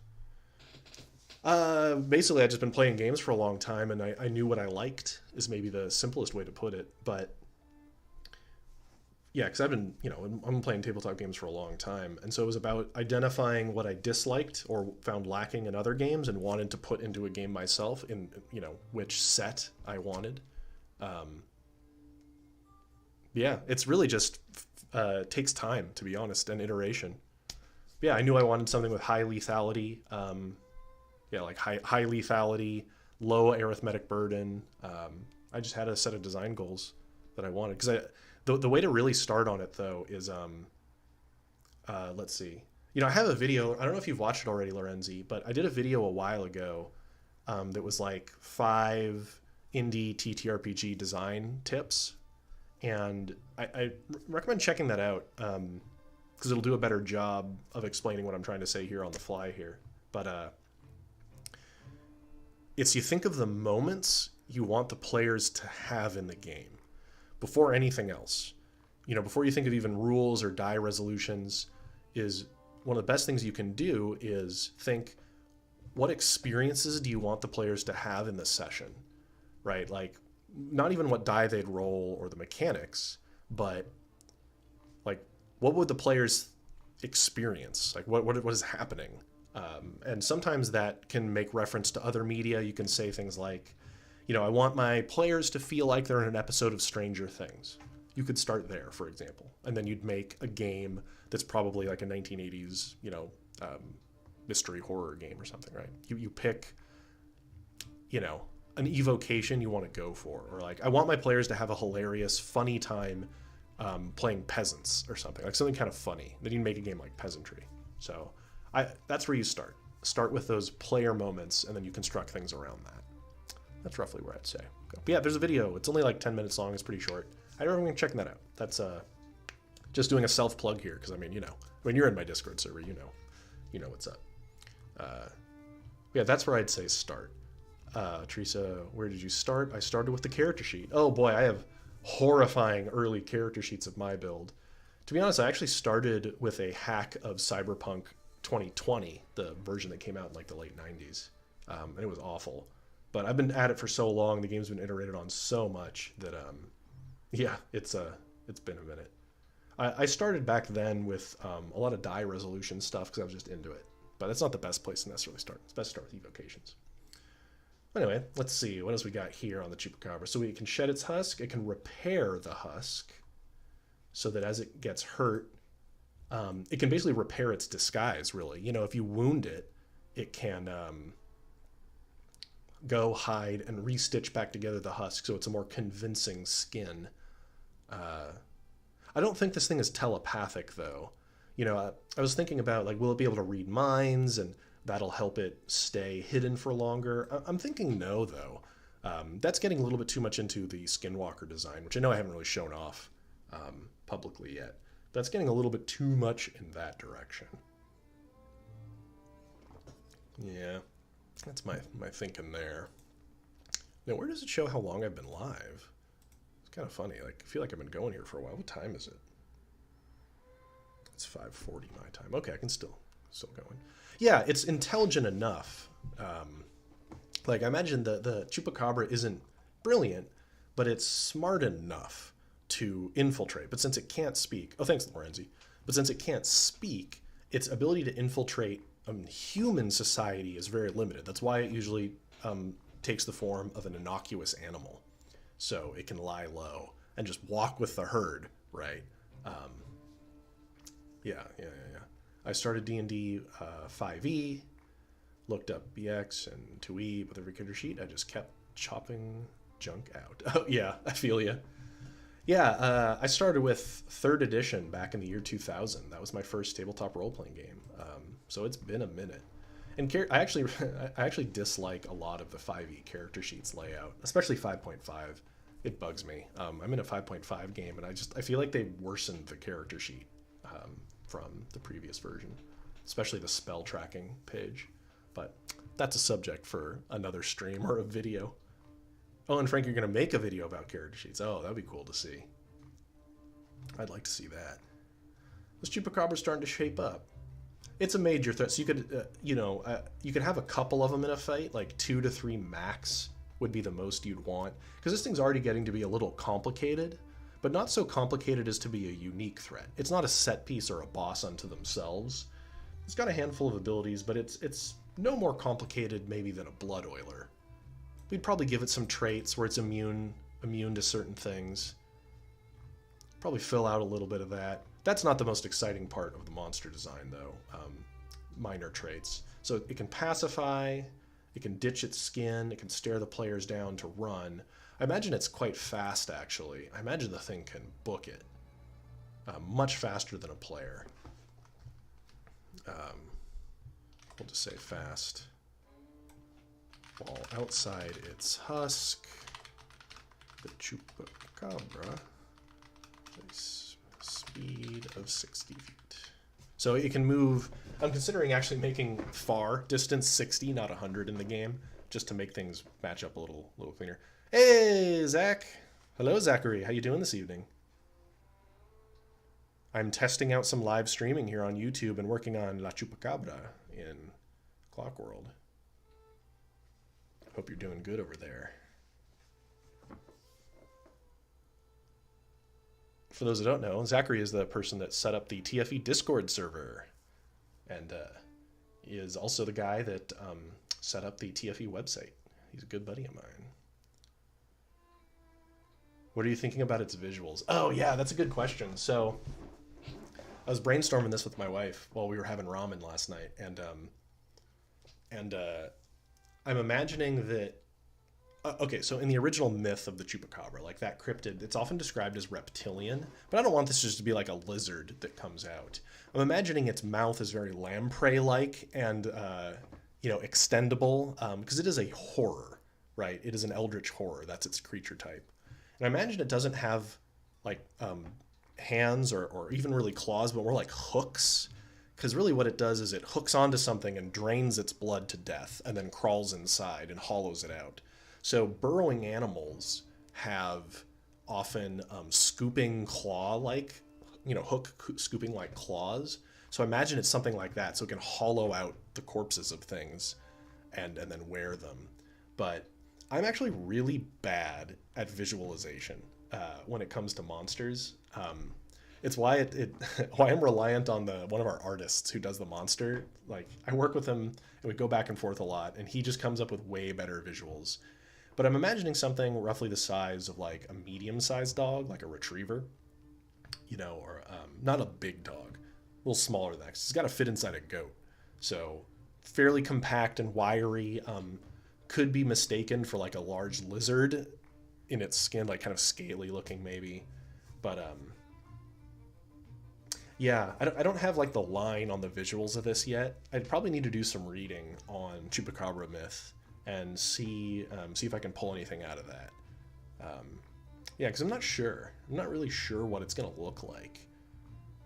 Basically, I've just been playing games for a long time, and I knew what I liked is maybe the simplest way to put it. But yeah, because I've been, I'm playing tabletop games for a long time, and so it was about identifying what I disliked or found lacking in other games and wanted to put into a game myself in, which set I wanted. Yeah, it's really just takes time, to be honest, and iteration. Yeah, I knew I wanted something with high lethality. Yeah, like high lethality, low arithmetic burden. I just had a set of design goals that I wanted because the way to really start on it though is let's see. I have a video. I don't know if you've watched it already, Lorenzi, but I did a video a while ago that was like 5 indie TTRPG design tips, and I recommend checking that out because it'll do a better job of explaining what I'm trying to say here on the fly here. But it's you think of the moments you want the players to have in the game before anything else. Before you think of even rules or die resolutions, is one of the best things you can do is think, what experiences do you want the players to have in this session, right? Like, not even what die they'd roll or the mechanics, but like, what would the players experience? Like, what is happening? And sometimes that can make reference to other media. You can say things like, I want my players to feel like they're in an episode of Stranger Things. You could start there, for example, and then you'd make a game that's probably like a 1980s, mystery horror game or something, right? You pick, an evocation you want to go for, or like, I want my players to have a hilarious, funny time playing peasants or something, like something kind of funny. Then you can make a game like Peasantry. So that's where you start. Start with those player moments, and then you construct things around that. That's roughly where I'd say. But yeah, there's a video. It's only like 10 minutes long. It's pretty short. I don't recommend checking that out. That's just doing a self-plug here, because when you're in my Discord server, you know what's up. Yeah, that's where I'd say start. Teresa, where did you start? I started with the character sheet. Oh boy, I have horrifying early character sheets of my build. To be honest, I actually started with a hack of Cyberpunk 2020, the version that came out in like the late 90s, and it was awful. But I've been at it for so long, the game's been iterated on so much that yeah, it's been a minute. I started back then with a lot of die resolution stuff because I was just into it, but that's not the best place to necessarily start. It's best to start with evocations. Anyway, let's see what else we got here on the Chupacabra. So it can shed its husk, it can repair the husk, so that as it gets hurt, it can basically repair its disguise, really. If you wound it, it can go hide and restitch back together the husk, so it's a more convincing skin. I don't think this thing is telepathic, though. I was thinking about, like, will it be able to read minds, and that'll help it stay hidden for longer? I'm thinking no, though. That's getting a little bit too much into the Skinwalker design, which I know I haven't really shown off publicly yet. That's getting a little bit too much in that direction. Yeah, that's my thinking there. Now, where does it show how long I've been live? It's kind of funny. Like, I feel like I've been going here for a while. What time is it? It's 5:40 my time. Okay, I can still going. Yeah, it's intelligent enough. Like, I imagine the Chupacabra isn't brilliant, but it's smart enough to infiltrate. But since it can't speak, oh, thanks, Lorenzi. But since it can't speak, its ability to infiltrate human society is very limited. That's why it usually takes the form of an innocuous animal. So it can lie low and just walk with the herd, right? Yeah. I started D&D 5e, looked up BX and 2e with every character sheet. I just kept chopping junk out. Oh, yeah, I feel ya. Yeah, I started with 3rd edition back in the year 2000. That was my first tabletop role-playing game. So it's been a minute. And I actually dislike a lot of the 5e character sheets layout, especially 5.5. It bugs me. I'm in a 5.5 game, and I feel like they worsened the character sheet from the previous version, especially the spell tracking page. But that's a subject for another stream or a video. Oh, and Frank, you're going to make a video about character sheets. Oh, that'd be cool to see. I'd like to see that. This Chupacabra's starting to shape up. It's a major threat, so you could, you could have a couple of them in a fight, like 2 to 3 max would be the most you'd want. Because this thing's already getting to be a little complicated, but not so complicated as to be a unique threat. It's not a set piece or a boss unto themselves. It's got a handful of abilities, but it's no more complicated maybe than a Blood Oiler. We'd probably give it some traits where it's immune to certain things. Probably fill out a little bit of that. That's not the most exciting part of the monster design, though. Minor traits. So it can pacify, it can ditch its skin, it can stare the players down to run. I imagine it's quite fast, actually. I imagine the thing can book it much faster than a player. We'll just say fast. While outside its husk, the Chupacabra has speed of 60 feet. So it can move. I'm considering actually making far distance 60, not 100 in the game, just to make things match up a little cleaner. Hey, Zach. Hello, Zachary. How you doing this evening? I'm testing out some live streaming here on YouTube and working on La Chupacabra in Clockworld. Hope you're doing good over there. For those that don't know, Zachary is the person that set up the TFE Discord server, and he is also the guy that set up the TFE website. He's a good buddy of mine. What are you thinking about its visuals? Oh yeah, that's a good question. So I was brainstorming this with my wife while we were having ramen last night, and I'm imagining that. Okay, so in the original myth of the Chupacabra, like that cryptid, it's often described as reptilian, but I don't want this just to be like a lizard that comes out. I'm imagining its mouth is very lamprey-like and, extendable, because it is a horror, right? It is an eldritch horror. That's its creature type. And I imagine it doesn't have, like, hands or even really claws, but more like hooks, because really what it does is it hooks onto something and drains its blood to death and then crawls inside and hollows it out. So burrowing animals have often scooping claw-like, hook scooping-like claws. So I imagine it's something like that, so it can hollow out the corpses of things and then wear them. But I'm actually really bad at visualization when it comes to monsters. It's why why I'm reliant on one of our artists who does the monster. Like, I work with him and we go back and forth a lot, and he just comes up with way better visuals. But I'm imagining something roughly the size of like a medium-sized dog, like a retriever, or not a big dog, a little smaller than that. 'Cause it's got to fit inside a goat. So fairly compact and wiry, could be mistaken for like a large lizard in its skin, like kind of scaly looking maybe. But yeah, I don't have like the line on the visuals of this yet. I'd probably need to do some reading on Chupacabra myth and see if I can pull anything out of that. Yeah, because I'm not sure. I'm not really sure what it's going to look like.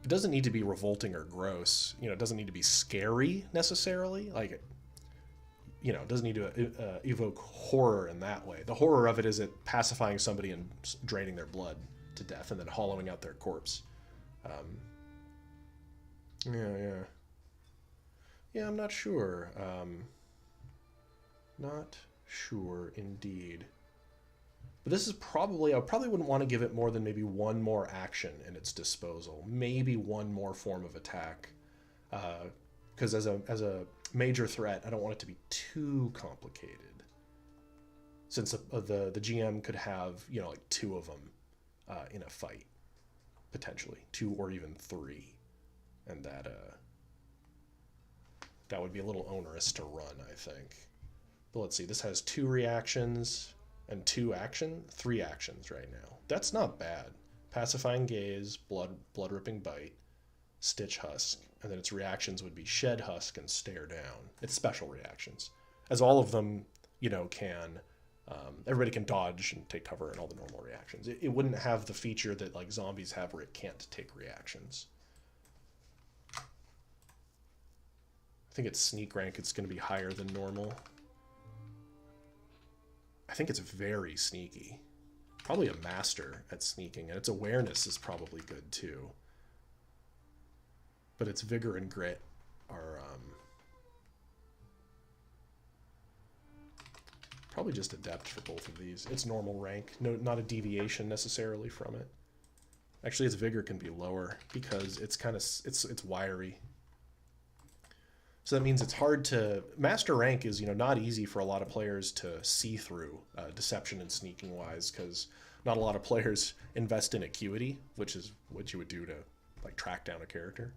It doesn't need to be revolting or gross. It doesn't need to be scary necessarily. Like, it doesn't need to evoke horror in that way. The horror of it is it pacifying somebody and draining their blood to death and then hollowing out their corpse. Yeah, I'm not sure. Not sure indeed. But this is I probably wouldn't want to give it more than maybe one more action in its disposal. Maybe one more form of attack. Because as a major threat, I don't want it to be too complicated. Since the GM could have, like 2 of them in a fight. Potentially. 2 or even 3. And that would be a little onerous to run, I think. But let's see, this has 2 reactions and 3 actions right now. That's not bad. Pacifying Gaze, Blood Ripping Bite, Stitch Husk, and then its reactions would be Shed Husk and Stare Down. It's special reactions. As all of them, can, everybody can dodge and take cover and all the normal reactions. It wouldn't have the feature that like zombies have where it can't take reactions. I think its sneak rank, it's going to be higher than normal. I think it's very sneaky. Probably a master at sneaking, and its awareness is probably good too. But its vigor and grit are probably just adept for both of these. It's normal rank, no, not a deviation necessarily from it. Actually, its vigor can be lower because it's kind of it's wiry. So that means it's hard to master rank is not easy for a lot of players to see through deception and sneaking wise, because not a lot of players invest in acuity, which is what you would do to like track down a character.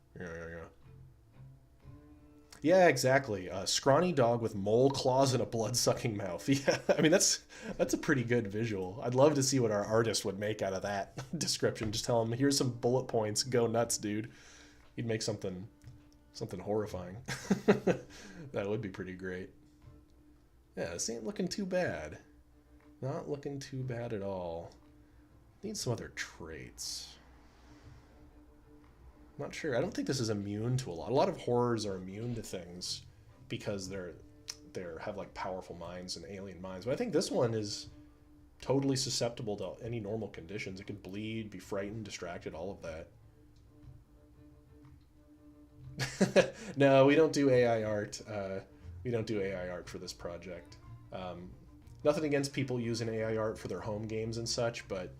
Yeah, exactly. A scrawny dog with mole claws and a blood-sucking mouth. Yeah, I mean that's a pretty good visual. I'd love to see what our artist would make out of that description. Just tell him, here's some bullet points. Go nuts, dude. He'd make something horrifying. That would be pretty great. Yeah, this ain't looking too bad. Not looking too bad at all. Need some other traits. Not sure. I don't think this is immune to a lot. A lot of horrors are immune to things because they're have like powerful minds and alien minds. But I think this one is totally susceptible to any normal conditions. It could bleed, be frightened, distracted, all of that. No, we don't do AI art. We don't do AI art for this project. Nothing against people using AI art for their home games and such, but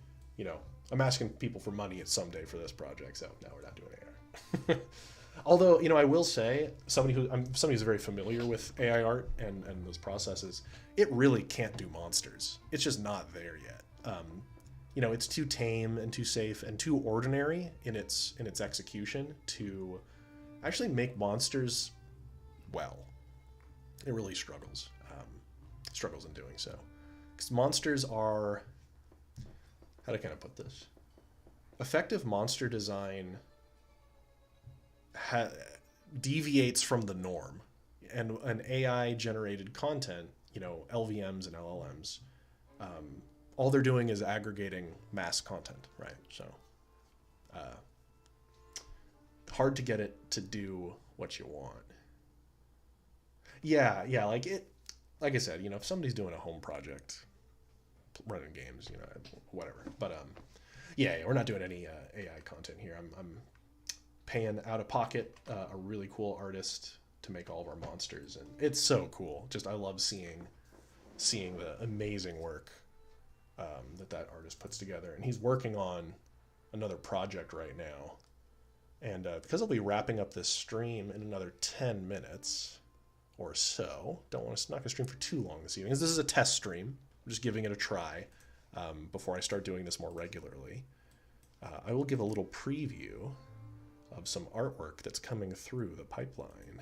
I'm asking people for money at someday for this project, so no, we're not doing AI art. Although, I will say, somebody who's very familiar with AI art and those processes, it really can't do monsters. It's just not there yet. It's too tame and too safe and too ordinary in its execution to actually make monsters well. It really struggles in doing so, because monsters are, how to kind of put this, effective monster design deviates from the norm, and an AI generated content, LVMs and LLMs, all they're doing is aggregating mass content, right? So hard to get it to do what you want. Yeah, like I said, if somebody's doing a home project running games, whatever, but yeah, we're not doing any AI content here. I'm paying out of pocket a really cool artist to make all of our monsters, and it's so cool. Just I love seeing the amazing work that artist puts together, and he's working on another project right now, and because I'll be wrapping up this stream in another 10 minutes or so, not going to stream for too long this evening. This is a test stream. I'm just giving it a try before I start doing this more regularly. I will give a little preview of some artwork that's coming through the pipeline.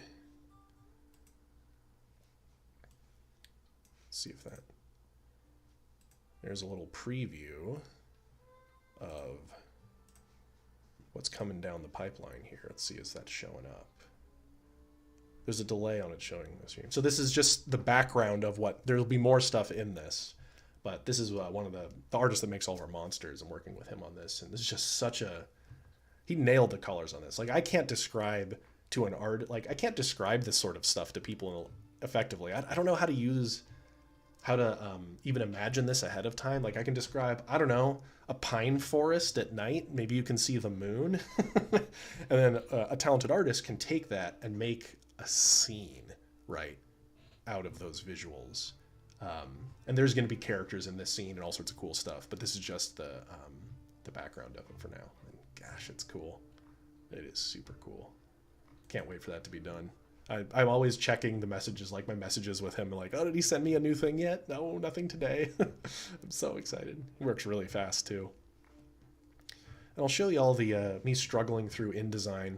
Let's see if there's a little preview of what's coming down the pipeline here. Let's see if that's showing up. There's a delay on it showing this stream. So this is just the background of what, there'll be more stuff in this, but this is one of the artists that makes all of our monsters. I'm working with him on this, and this is just he nailed the colors on this. Like, I can't describe I can't describe this sort of stuff to people effectively. I don't know how to even imagine this ahead of time. Like, I can describe, I don't know, a pine forest at night. Maybe you can see the moon. And then a talented artist can take that and make a scene, right, out of those visuals. And there's going to be characters in this scene and all sorts of cool stuff, but this is just the background of it for now. And gosh, it's cool. It is super cool. Can't wait for that to be done. I'm always checking the messages, like my messages with him, like, oh, did he send me a new thing yet? No, nothing today. I'm so excited. He works really fast too. And I'll show you all the me struggling through InDesign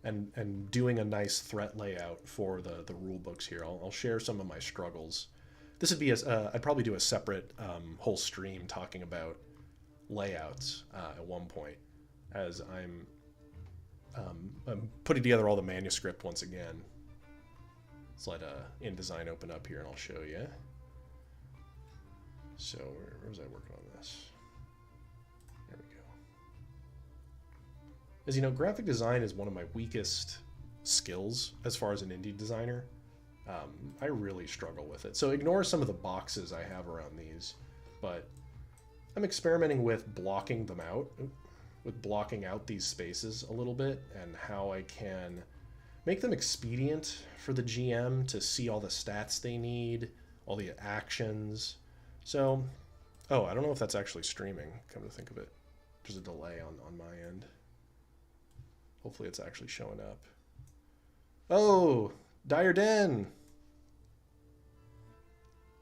and doing a nice threat layout for the rule books here. I'll share some of my struggles. This would be I'd probably do a separate whole stream talking about layouts at one point, as I'm putting together all the manuscript once again. Let's let InDesign open up here and I'll show you. So where was I working on this? There we go. As you know, graphic design is one of my weakest skills as far as an indie designer. I really struggle with it. So ignore some of the boxes I have around these, but I'm experimenting with blocking them out, with blocking out these spaces a little bit, and how I can make them expedient for the GM to see all the stats they need, all the actions. So, oh, I don't know if that's actually streaming, come to think of it. There's a delay on my end. Hopefully it's actually showing up. Oh, Dire Den!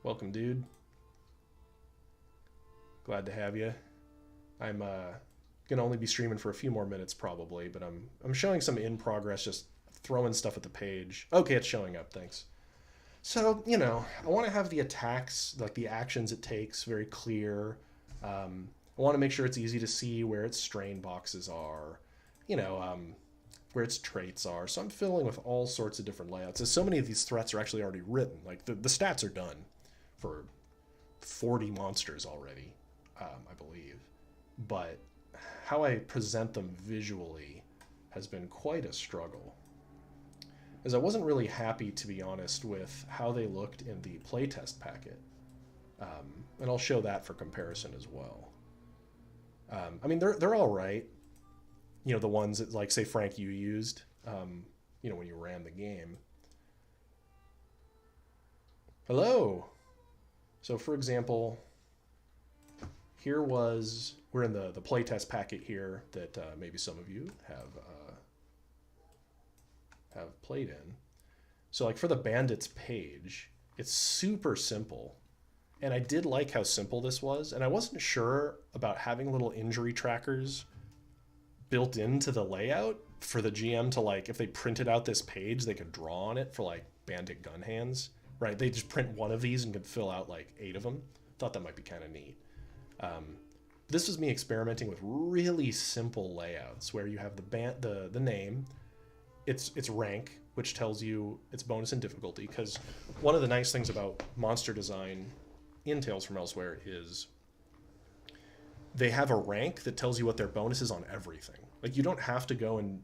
Welcome, dude. Glad to have you. I'm gonna only be streaming for a few more minutes probably, but I'm showing some in progress, just throwing stuff at the page. Okay, it's showing up, thanks. So, you know, I want to have the attacks, like the actions it takes, very clear. I want to make sure it's easy to see where its strain boxes are, you know, where its traits are. So I'm filling with all sorts of different layouts. As so many of these threats are actually already written. Like the stats are done for 40 monsters already, I believe. But how I present them visually has been quite a struggle. As I wasn't really happy, to be honest, with how they looked in the playtest packet. And I'll show that for comparison as well. I mean, they're all right. You know, the ones that, like, say, Frank, you used, you know, when you ran the game. Hello. So, for example, we're in the playtest packet here that maybe some of you have played in. So, like, for the bandits page, it's super simple. And I did like how simple this was. And I wasn't sure about having little injury trackers built into the layout for the GM to, like, if they printed out this page, they could draw on it for, like, bandit gun hands, right? They just print one of these and could fill out, like, 8 of them. Thought that might be kind of neat. This was me experimenting with really simple layouts where you have the name, its rank, which tells you its bonus and difficulty, because one of the nice things about monster design in Tales from Elsewhere is they have a rank that tells you what their bonus is on everything. Like, you don't have to go and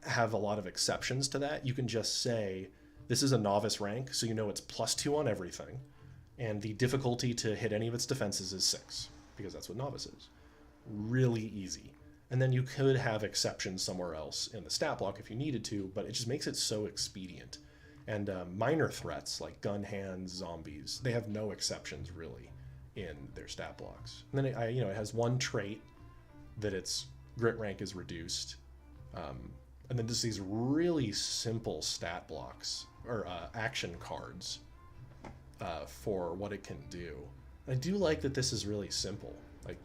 have a lot of exceptions to that. You can just say, this is a novice rank, so you know it's +2 on everything, and the difficulty to hit any of its defenses is 6, because that's what novice is. Really easy. And then you could have exceptions somewhere else in the stat block if you needed to, but it just makes it so expedient. And minor threats like gun hands, zombies, they have no exceptions really in their stat blocks. And then it has one trait that its grit rank is reduced, and then just these really simple stat blocks or action cards for what it can do. I do like that this is really simple. Like,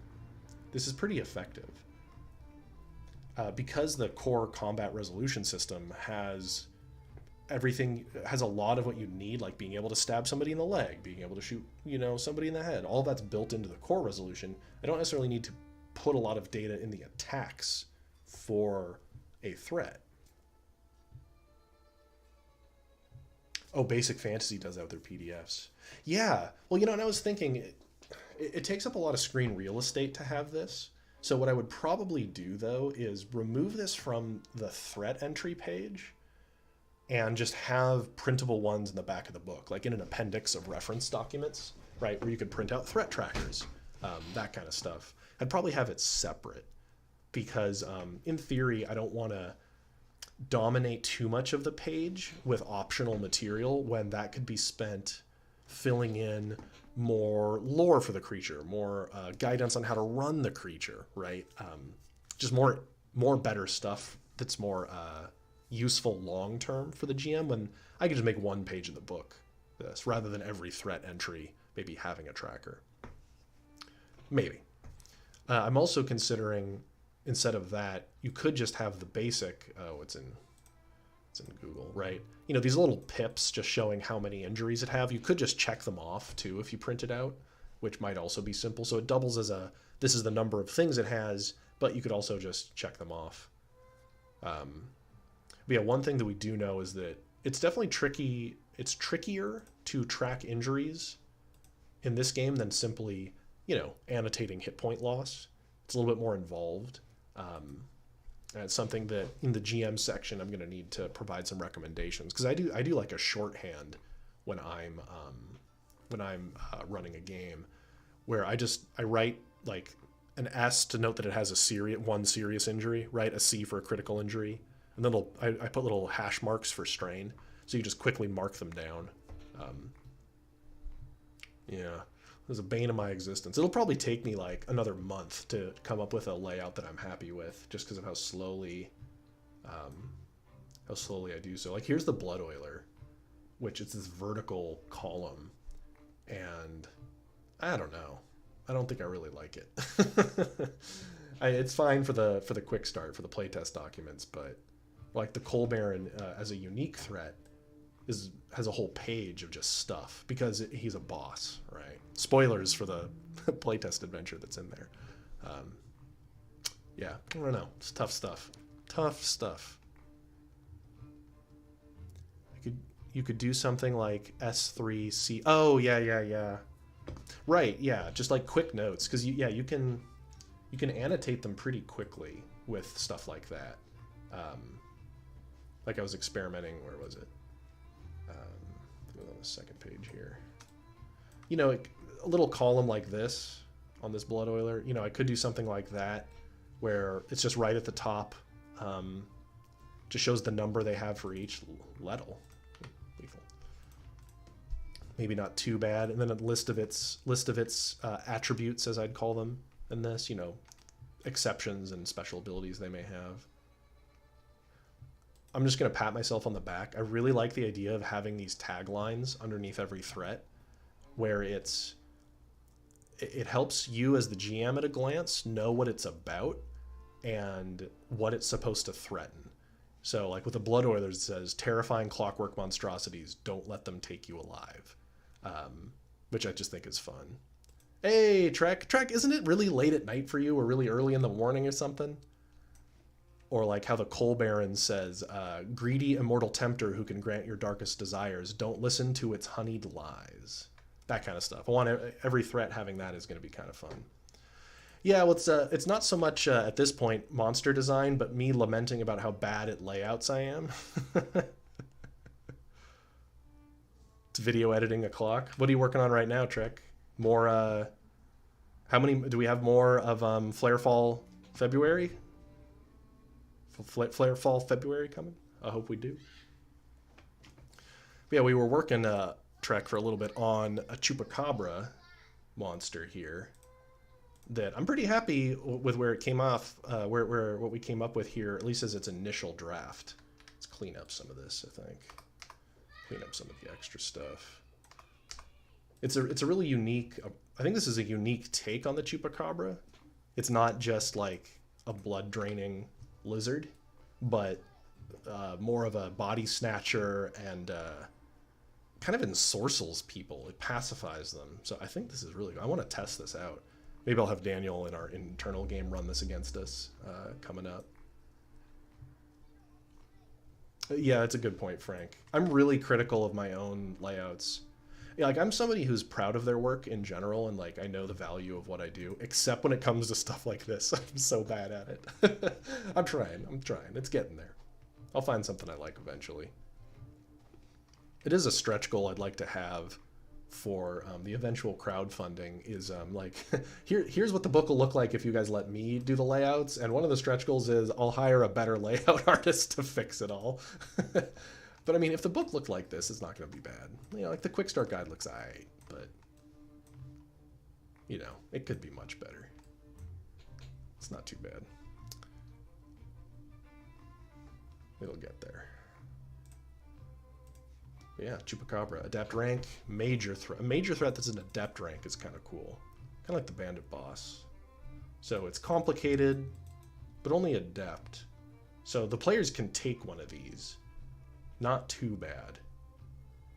this is pretty effective. Because the core combat resolution system has everything, has a lot of what you need, like being able to stab somebody in the leg, being able to shoot, you know, somebody in the head, all that's built into the core resolution. I don't necessarily need to put a lot of data in the attacks for a threat. Oh, Basic Fantasy does that with their PDFs. Yeah, well, you know, and I was thinking, it takes up a lot of screen real estate to have this. So what I would probably do, though, is remove this from the threat entry page and just have printable ones in the back of the book, like in an appendix of reference documents, right, where you could print out threat trackers, that kind of stuff. I'd probably have it separate because, in theory, I don't want to dominate too much of the page with optional material when that could be spent filling in more lore for the creature, more guidance on how to run the creature, right? Just more better stuff that's more useful long term for the GM, when I could just make one page of the book this rather than every threat entry maybe having a tracker. Maybe. I'm also considering, instead of that, you could just have the basic, it's in Google, right? You know, these little pips just showing how many injuries it have. You could just check them off too if you print it out, which might also be simple. So it doubles as this is the number of things it has, but you could also just check them off. But yeah, one thing that we do know is that it's definitely tricky. It's trickier to track injuries in this game than simply, you know, annotating hit point loss. It's a little bit more involved. And it's something that in the GM section I'm going to need to provide some recommendations, because I do like a shorthand when I'm running a game, where I write like an S to note that it has one serious injury, right? A C for a critical injury, and then I put little hash marks for strain, so you just quickly mark them down. Yeah, it was a bane of my existence. It'll probably take me like another month to come up with a layout that I'm happy with, just because of how slowly I do so. Like, here's the Blood Oiler, which is this vertical column, and I don't know. I don't think I really like it. It's fine for the quick start, for the playtest documents, but like the Coal Baron as a unique threat has a whole page of just stuff, because he's a boss, right? Spoilers for the playtest adventure that's in there. Yeah, I don't know. It's tough stuff. Tough stuff. You could do something like S3C. Oh, yeah. Right, yeah, just like quick notes, because you can annotate them pretty quickly with stuff like that. Like I was experimenting. Where was it? On the second page here. A little column like this on this Blood Oiler. I could do something like that, where it's just right at the top. Just shows the number they have for each. Lethal. Maybe not too bad, and then a list of its attributes, as I'd call them in this, exceptions and special abilities they may have. I'm just going to pat myself on the back. I really like the idea of having these taglines underneath every threat, where it helps you as the GM at a glance know what it's about and what it's supposed to threaten. So like with the Blood Oilers, it says, terrifying clockwork monstrosities, don't let them take you alive. Which I just think is fun. Hey, Trek, isn't it really late at night for you, or really early in the morning or something? Or like how the Coal Baron says, greedy immortal tempter who can grant your darkest desires, don't listen to its honeyed lies. That kind of stuff. I want every threat having that is going to be kind of fun. Yeah, well, it's not so much at this point monster design, but me lamenting about how bad at layouts I am. Video editing o'clock. What are you working on right now, Trek? More how many do we have more of Flarefall February? Flarefall February coming? I hope we do. But yeah, we were working Trek for a little bit on a Chupacabra monster here that I'm pretty happy with where it came off, what we came up with here, at least as its initial draft. Let's clean up some of this, I think. Clean up some of the extra stuff. It's a really unique, I think this is a unique take on the Chupacabra. It's not just like a blood draining lizard, but more of a body snatcher, and kind of ensorcels people. It pacifies them. So I think this is really good. I want to test this out. Maybe I'll have Daniel in our internal game run this against us coming up. Yeah, that's a good point, Frank. I'm really critical of my own layouts. Yeah, like, I'm somebody who's proud of their work in general, and like I know the value of what I do, except when it comes to stuff like this. I'm so bad at it. I'm trying. It's getting there. I'll find something I like eventually. It is a stretch goal I'd like to have for the eventual crowdfunding, is like, here's what the book will look like if you guys let me do the layouts, and one of the stretch goals is I'll hire a better layout artist to fix it all. But I mean, if the book looked like this, it's not going to be bad. Like the quick start guide looks alright, but it could be much better. It's not too bad. It'll get there. But yeah, Chupacabra, adept rank, major threat. A major threat that's an adept rank is kind of cool. Kind of like the bandit boss. So it's complicated, but only adept. So the players can take one of these. Not too bad.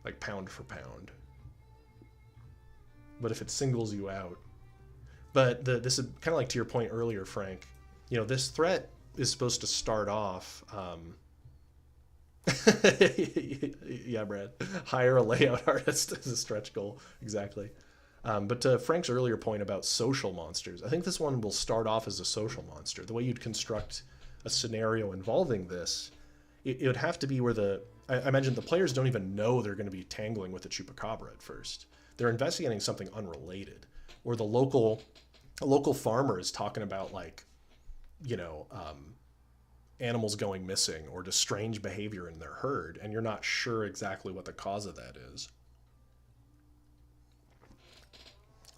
Like pound for pound. But if it singles you out. But this is kind of like to your point earlier, Frank. This threat is supposed to start off... yeah, Brad. Hire a layout artist as a stretch goal. Exactly. But to Frank's earlier point about social monsters, I think this one will start off as a social monster. The way you'd construct a scenario involving this, it would have to be where I imagine the players don't even know they're going to be tangling with the Chupacabra at first. They're investigating something unrelated, or a local farmer is talking about, like, you know, animals going missing or just strange behavior in their herd, and you're not sure exactly what the cause of that is.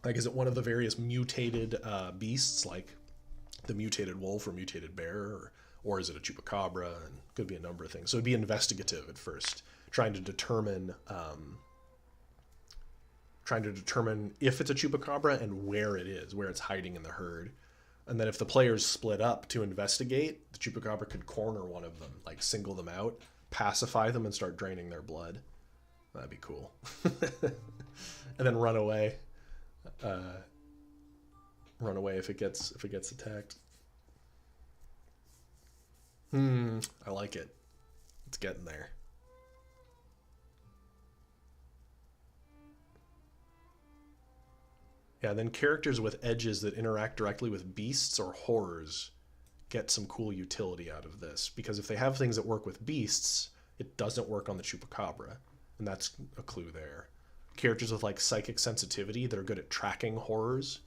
Like, is it one of the various mutated beasts, like the mutated wolf or mutated bear, or is it a chupacabra? And could be a number of things. So it'd be investigative at first, trying to determine if it's a chupacabra and where it is, where it's hiding in the herd. And then if the players split up to investigate, the chupacabra could corner one of them, like single them out, pacify them, and start draining their blood. That'd be cool. And then run away. Run away if it gets attacked. I like it. It's getting there. Yeah, then characters with edges that interact directly with beasts or horrors get some cool utility out of this, because if they have things that work with beasts, it doesn't work on the Chupacabra, and that's a clue there. Characters with like psychic sensitivity that are good at tracking horrors,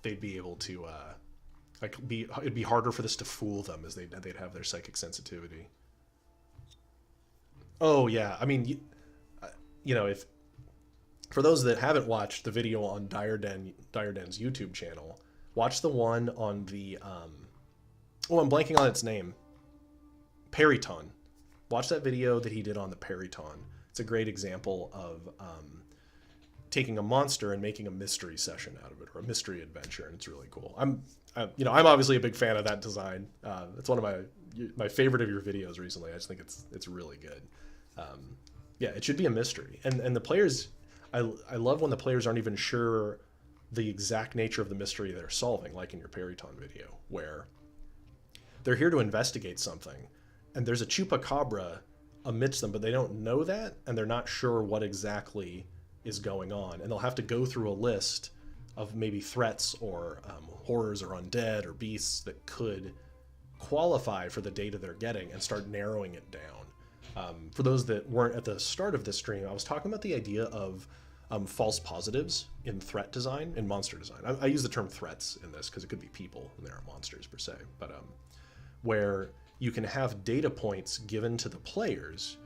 they'd be able to it'd be harder for this to fool them, as they'd have their psychic sensitivity. Oh yeah, I mean, you know, if for those that haven't watched the video on Dire Den's YouTube channel, watch the one on the I'm blanking on its name. Periton. Watch that video that he did on the Periton. It's a great example of taking a monster and making a mystery session out of it, or a mystery adventure, and it's really cool. I'm obviously a big fan of that design. It's one of my favorite of your videos recently. I just think it's really good. Yeah, it should be a mystery, and the players. I love when the players aren't even sure the exact nature of the mystery they're solving, like in your Periton video, where they're here to investigate something, and there's a Chupacabra amidst them, but they don't know that, and they're not sure what exactly is going on, and they'll have to go through a list of maybe threats or horrors or undead or beasts that could qualify for the data they're getting, and start narrowing it down. For those that weren't at the start of this stream, I was talking about the idea of false positives in threat design, in monster design. I use the term threats in this because it could be people and they aren't monsters per se, but where you can have data points given to the players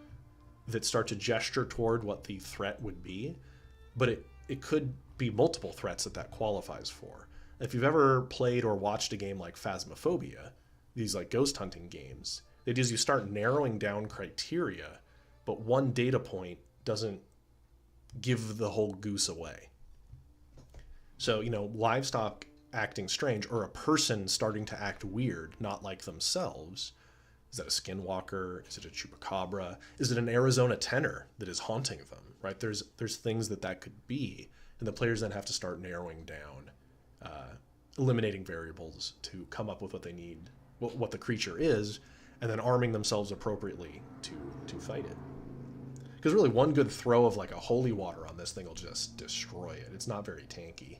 that start to gesture toward what the threat would be, but it could be multiple threats that qualifies for. If you've ever played or watched a game like Phasmophobia, these like ghost hunting games, it is you start narrowing down criteria, but one data point doesn't give the whole goose away. So, livestock acting strange, or a person starting to act weird, not like themselves. Is that a skinwalker? Is it a chupacabra? Is it an Arizona tenor that is haunting them, right? There's things that could be, and the players then have to start narrowing down, eliminating variables to come up with what they need, what the creature is, and then arming themselves appropriately to fight it. Because really, one good throw of like a holy water on this thing will just destroy it. It's not very tanky.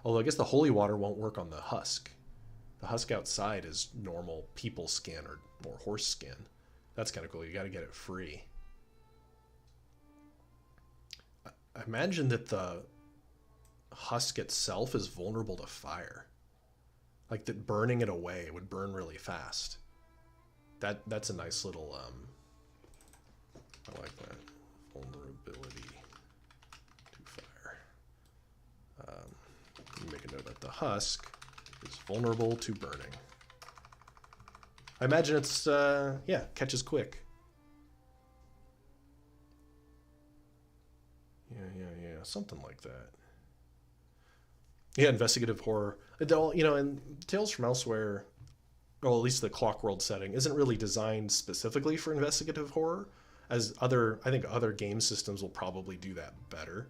Although I guess the holy water won't work on the husk. The husk outside is normal people skin or horse skin. That's kind of cool. You got to get it free. I imagine that the husk itself is vulnerable to fire. Like that burning it away would burn really fast. That's a nice little I like that. Vulnerability to fire. Make a note that the husk is vulnerable to burning. I imagine it's catches quick. Yeah, something like that. Yeah, investigative horror. And Tales from Elsewhere, well, at least the Clockworld setting, isn't really designed specifically for investigative horror, as I think other game systems will probably do that better.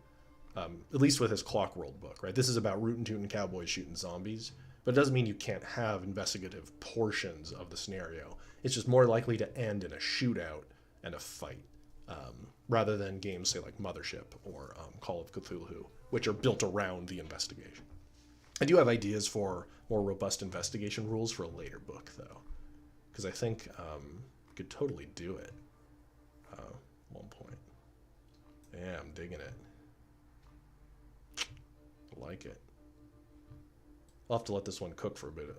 At least with his Clockworld book, right? This is about rootin' tootin' cowboys shooting zombies, but it doesn't mean you can't have investigative portions of the scenario. It's just more likely to end in a shootout and a fight, rather than games, say, like Mothership or Call of Cthulhu, which are built around the investigation. I do have ideas for more robust investigation rules for a later book, though. because I think we could totally do it. 1 point. Yeah, I'm digging it. I like it. I'll have to let this one cook for a bit.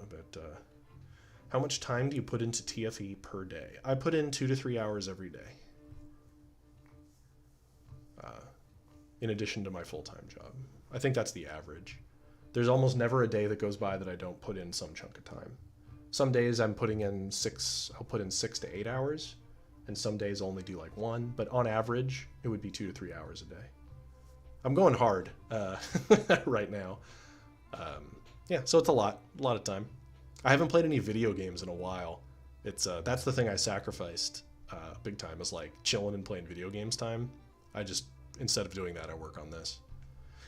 How much time do you put into TFE per day? I put in 2 to 3 hours every day. In addition to my full-time job. I think that's the average. There's almost never a day that goes by that I don't put in some chunk of time. Some days I'll put in 6 to 8 hours, and some days I'll only do like 1, but on average, it would be 2 to 3 hours a day. I'm going hard right now. Yeah, so it's a lot of time. I haven't played any video games in a while. It's that's the thing I sacrificed big time, is like chilling and playing video games time. Instead of doing that, I work on this.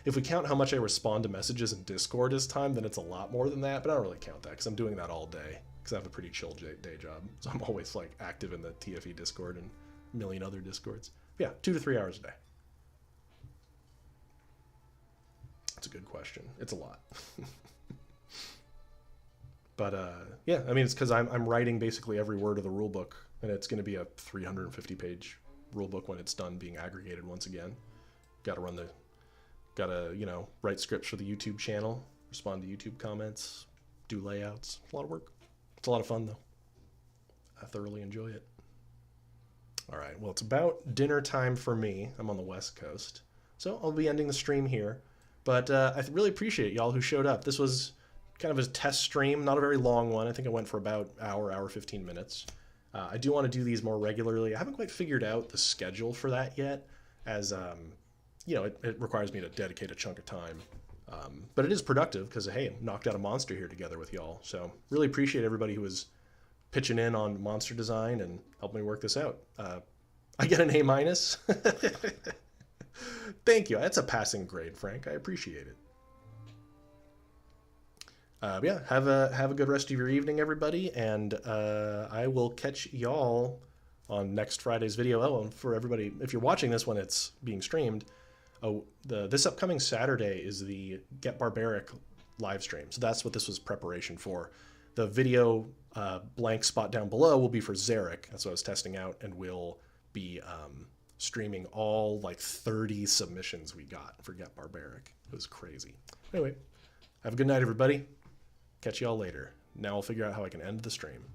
If we count how much I respond to messages in Discord as time, then it's a lot more than that, but I don't really count that because I'm doing that all day because I have a pretty chill day job. So I'm always like active in the TFE Discord and a million other Discords. But yeah, 2 to 3 hours a day. That's a good question. It's a lot. But yeah, I mean, it's because I'm writing basically every word of the rulebook, and it's going to be a 350-page rulebook when it's done being aggregated once again. Gotta write scripts for the YouTube channel, respond to YouTube comments, do layouts. It's a lot of work. It's a lot of fun though. I thoroughly enjoy it. All right, well, it's about dinner time for me. I'm on the West Coast, so I'll be ending the stream here. But I really appreciate y'all who showed up. This was kind of a test stream, not a very long one. I think I went for about hour 15 minutes. I do want to do these more regularly. I haven't quite figured out the schedule for that yet, as it requires me to dedicate a chunk of time. But it is productive because, hey, knocked out a monster here together with y'all. So really appreciate everybody who was pitching in on monster design and helped me work this out. I get an A-. Thank you. That's a passing grade, Frank. I appreciate it. Yeah, have a good rest of your evening, everybody, and I will catch y'all on next Friday's video. Oh, and for everybody, if you're watching this when it's being streamed, this upcoming Saturday is the Get Barbaric live stream. So that's what this was preparation for. The video blank spot down below will be for Zarek. That's what I was testing out, and we'll be streaming all like 30 submissions we got for Get Barbaric. It was crazy. Anyway, have a good night, everybody. Catch y'all later. Now I'll figure out how I can end the stream.